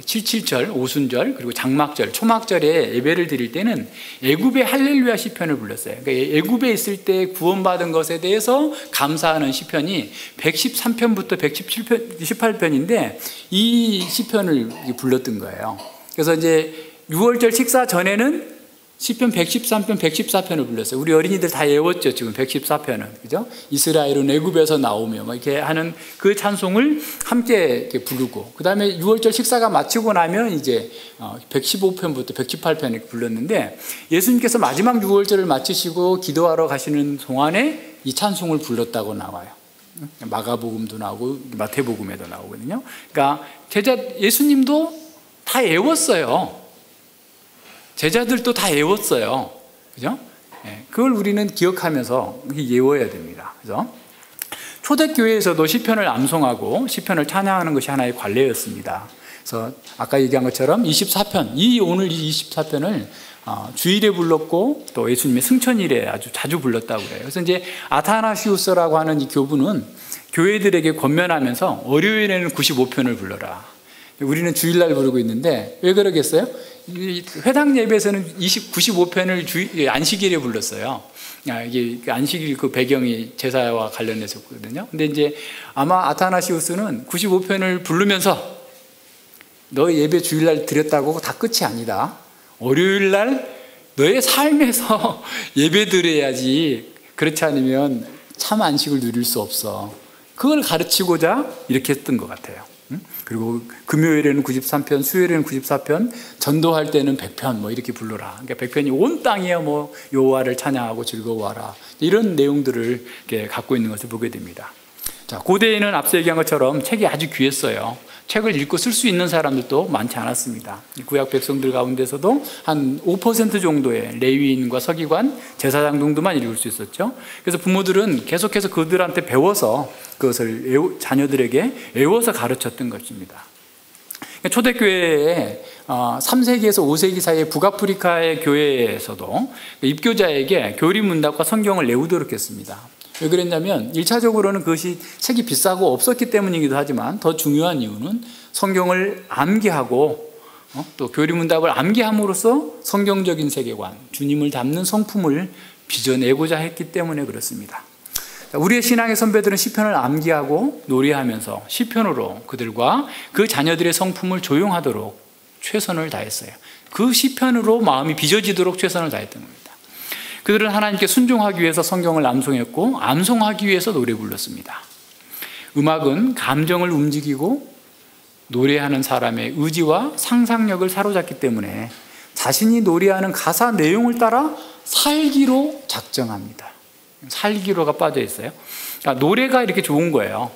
칠칠절, 오순절, 그리고 장막절, 초막절에 예배를 드릴 때는 애굽의 할렐루야 시편을 불렀어요. 그러니까 애굽에 있을 때 구원받은 것에 대해서 감사하는 시편이 113편부터 118편인데 이 시편을 불렀던 거예요. 그래서 이제 유월절 식사 전에는 시편 113편, 114편을 불렀어요. 우리 어린이들 다 외웠죠, 지금 114편은. 그죠? 이스라엘은 애굽에서 나오며 뭐 이렇게 하는 그 찬송을 함께 이렇게 부르고, 그 다음에 6월절 식사가 마치고 나면 이제 115편부터 118편 이렇게 불렀는데, 예수님께서 마지막 6월절을 마치시고 기도하러 가시는 동안에 이 찬송을 불렀다고 나와요. 마가복음도 나오고 마태복음에도 나오거든요. 그러니까 예수님도 다 외웠어요. 제자들도 다 외웠어요. 그죠? 그걸 우리는 기억하면서 외워야 됩니다. 그죠? 초대교회에서도 시편을 암송하고 시편을 찬양하는 것이 하나의 관례였습니다. 그래서 아까 얘기한 것처럼 24편, 오늘 이 24편을 주일에 불렀고 또 예수님의 승천일에 아주 자주 불렀다고 그래요. 그래서 이제 아타나시우스라고 하는 이 교부는 교회들에게 권면하면서 월요일에는 95편을 불러라. 우리는 주일날 부르고 있는데 왜 그러겠어요? 회당 예배에서는 95편을 안식일에 불렀어요. 이게 안식일 그 배경이 제사와 관련해서거든요. 근데 이제 아마 아타나시우스는 95편을 부르면서 너 예배 주일날 드렸다고 다 끝이 아니다. 월요일날 너의 삶에서 예배 드려야지. 그렇지 않으면 참 안식을 누릴 수 없어. 그걸 가르치고자 이렇게 했던 것 같아요. 그리고 금요일에는 93편, 수요일에는 94편, 전도할 때는 100편 뭐 이렇게 불러라. 그러니까 100편이 온 땅이야 뭐 여호와를 찬양하고 즐거워하라. 이런 내용들을 이렇게 갖고 있는 것을 보게 됩니다. 자, 고대에는 앞서 얘기한 것처럼 책이 아주 귀했어요. 책을 읽고 쓸 수 있는 사람들도 많지 않았습니다. 구약 백성들 가운데서도 한 5% 정도의 레위인과 서기관, 제사장 정도만 읽을 수 있었죠. 그래서 부모들은 계속해서 그들한테 배워서 그것을 자녀들에게 외워서 가르쳤던 것입니다. 초대교회에 3세기에서 5세기 사이에 북아프리카의 교회에서도 입교자에게 교리 문답과 성경을 내우도록 했습니다. 왜 그랬냐면 1차적으로는 그것이 책이 비싸고 없었기 때문이기도 하지만 더 중요한 이유는 성경을 암기하고 또 교리 문답을 암기함으로써 성경적인 세계관, 주님을 담는 성품을 빚어내고자 했기 때문에 그렇습니다. 우리의 신앙의 선배들은 시편을 암기하고 노래하면서 시편으로 그들과 그 자녀들의 성품을 조용하도록 최선을 다했어요. 그 시편으로 마음이 빚어지도록 최선을 다했던 겁니다. 그들은 하나님께 순종하기 위해서 성경을 암송했고 암송하기 위해서 노래 불렀습니다. 음악은 감정을 움직이고 노래하는 사람의 의지와 상상력을 사로잡기 때문에 자신이 노래하는 가사 내용을 따라 살기로 작정합니다. 살기로가 빠져 있어요. 그러니까 노래가 이렇게 좋은 거예요.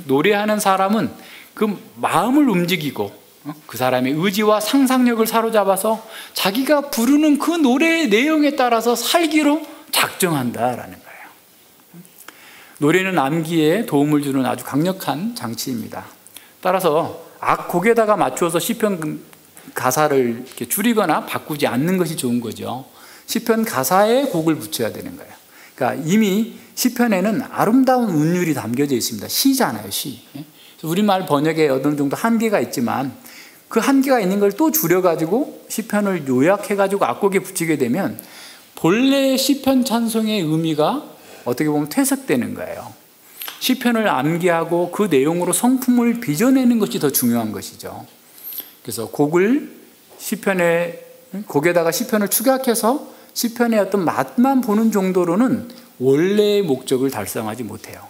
노래하는 사람은 그 마음을 움직이고 그 사람의 의지와 상상력을 사로잡아서 자기가 부르는 그 노래의 내용에 따라서 살기로 작정한다라는 거예요. 노래는 암기에 도움을 주는 아주 강력한 장치입니다. 따라서 악곡에다가 맞추어서 시편 가사를 이렇게 줄이거나 바꾸지 않는 것이 좋은 거죠. 시편 가사에 곡을 붙여야 되는 거예요. 그러니까 이미 시편에는 아름다운 운율이 담겨져 있습니다. 시잖아요, 시. 우리말 번역에 어느 정도 한계가 있지만 그 한계가 있는 걸 또 줄여가지고 시편을 요약해가지고 악곡에 붙이게 되면 본래 시편 찬송의 의미가 어떻게 보면 퇴색되는 거예요. 시편을 암기하고 그 내용으로 성품을 빚어내는 것이 더 중요한 것이죠. 그래서 곡에다가 시편을 축약해서 시편의 어떤 맛만 보는 정도로는 원래의 목적을 달성하지 못해요.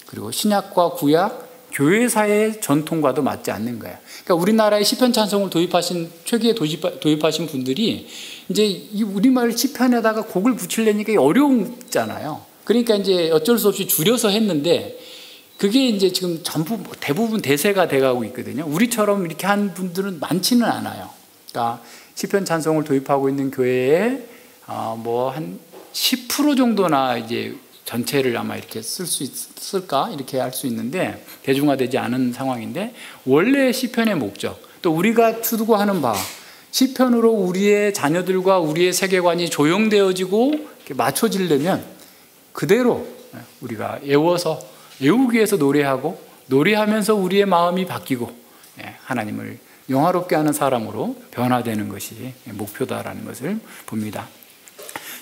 그리고 신약과 구약, 교회사의 전통과도 맞지 않는 거예요. 그러니까 우리나라에 시편 찬송을 초기에 도입하신 분들이 이제 이 우리말 시편에다가 곡을 붙이려니까 어려웠잖아요. 그러니까 이제 어쩔 수 없이 줄여서 했는데 그게 이제 지금 전부 대부분 대세가 돼가고 있거든요. 우리처럼 이렇게 한 분들은 많지는 않아요. 그러니까 시편 찬송을 도입하고 있는 교회에 뭐 한 10% 정도나 이제 전체를 아마 이렇게 쓸 수 있을까 이렇게 할 수 있는데 대중화되지 않은 상황인데 원래 시편의 목적 또 우리가 추구하는 바 시편으로 우리의 자녀들과 우리의 세계관이 조용되어지고 이렇게 맞춰지려면 그대로 우리가 애우기 위해서 노래하고 노래하면서 우리의 마음이 바뀌고 하나님을 영화롭게 하는 사람으로 변화되는 것이 목표다라는 것을 봅니다.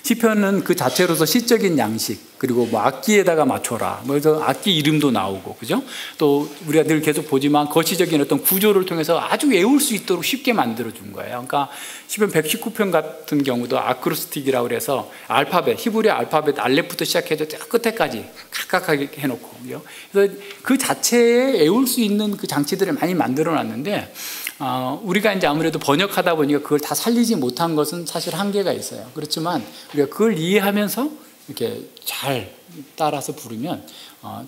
시편은 그 자체로서 시적인 양식 그리고 뭐 악기에다가 맞춰라 그래서 악기 이름도 나오고 그죠? 또 우리가 늘 계속 보지만 거시적인 어떤 구조를 통해서 아주 외울 수 있도록 쉽게 만들어 준 거예요. 그러니까 시편 119편 같은 경우도 아크로스틱이라고 그래서 알파벳 히브리 알파벳 알렙부터 시작해서 끝에까지 각각하게 해놓고 그래서 그 자체에 외울 수 있는 그 장치들을 많이 만들어 놨는데 우리가 이제 아무래도 번역하다 보니까 그걸 다 살리지 못한 것은 사실 한계가 있어요. 그렇지만 우리가 그걸 이해하면서 이렇게 잘 따라서 부르면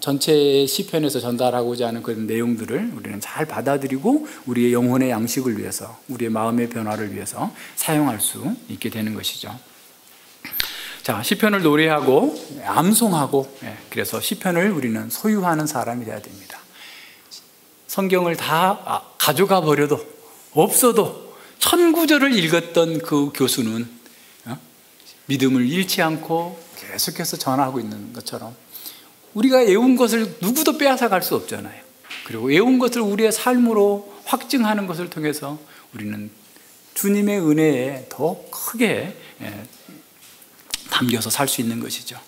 전체 시편에서 전달하고자 하는 그런 내용들을 우리는 잘 받아들이고 우리의 영혼의 양식을 위해서 우리의 마음의 변화를 위해서 사용할 수 있게 되는 것이죠. 자, 시편을 노래하고 암송하고 그래서 시편을 우리는 소유하는 사람이 되어야 됩니다. 성경을 다 가져가 버려도 없어도 1000구절을 읽었던 그 교수는 믿음을 잃지 않고 계속해서 전하고 있는 것처럼 우리가 외운 것을 누구도 빼앗아 갈 수 없잖아요. 그리고 외운 것을 우리의 삶으로 확증하는 것을 통해서 우리는 주님의 은혜에 더 크게 담겨서 살 수 있는 것이죠.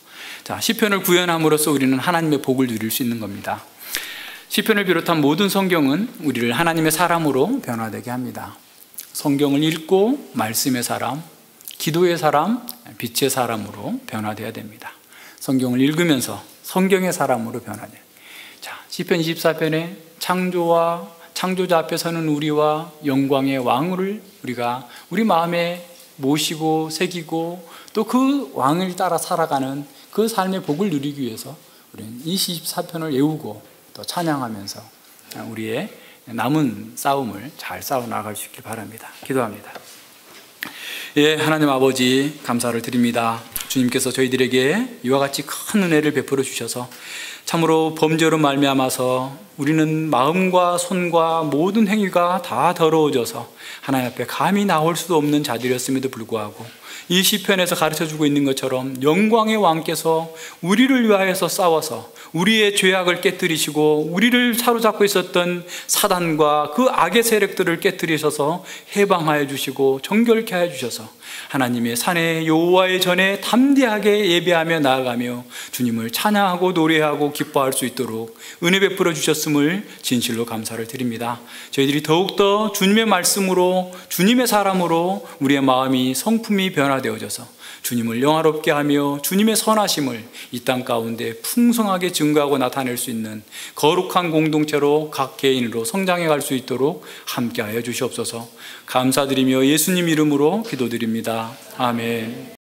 자, 시편을 구현함으로써 우리는 하나님의 복을 누릴 수 있는 겁니다. 시편을 비롯한 모든 성경은 우리를 하나님의 사람으로 변화되게 합니다. 성경을 읽고 말씀의 사람, 기도의 사람, 빛의 사람으로 변화되어야 됩니다. 성경을 읽으면서 성경의 사람으로 변화돼요. 자, 시편 24편에 창조자 앞에 서는 우리와 영광의 왕을 우리가 우리 마음에 모시고 새기고 또 그 왕을 따라 살아가는 그 삶의 복을 누리기 위해서 우리는 24편을 외우고 또 찬양하면서 우리의 남은 싸움을 잘 싸워 나갈 수 있길 바랍니다. 기도합니다. 예, 하나님 아버지 감사를 드립니다. 주님께서 저희들에게 이와 같이 큰 은혜를 베풀어 주셔서 참으로 범죄로 말미암아서 우리는 마음과 손과 모든 행위가 다 더러워져서 하나님 앞에 감히 나올 수도 없는 자들이었음에도 불구하고 이 시편에서 가르쳐주고 있는 것처럼 영광의 왕께서 우리를 위하여서 싸워서 우리의 죄악을 깨뜨리시고 우리를 사로잡고 있었던 사단과 그 악의 세력들을 깨뜨리셔서 해방하여 주시고 정결케 하여 주셔서 하나님의 산에 여호와의 전에 담대하게 예배하며 나아가며 주님을 찬양하고 노래하고 기뻐할 수 있도록 은혜 베풀어 주셨음을 진실로 감사를 드립니다. 저희들이 더욱더 주님의 말씀으로 주님의 사람으로 우리의 마음이 성품이 변화되어져서 주님을 영화롭게 하며 주님의 선하심을 이 땅 가운데 풍성하게 증거하고 나타낼 수 있는 거룩한 공동체로 각 개인으로 성장해 갈 수 있도록 함께하여 주시옵소서. 감사드리며 예수님 이름으로 기도드립니다. 아멘.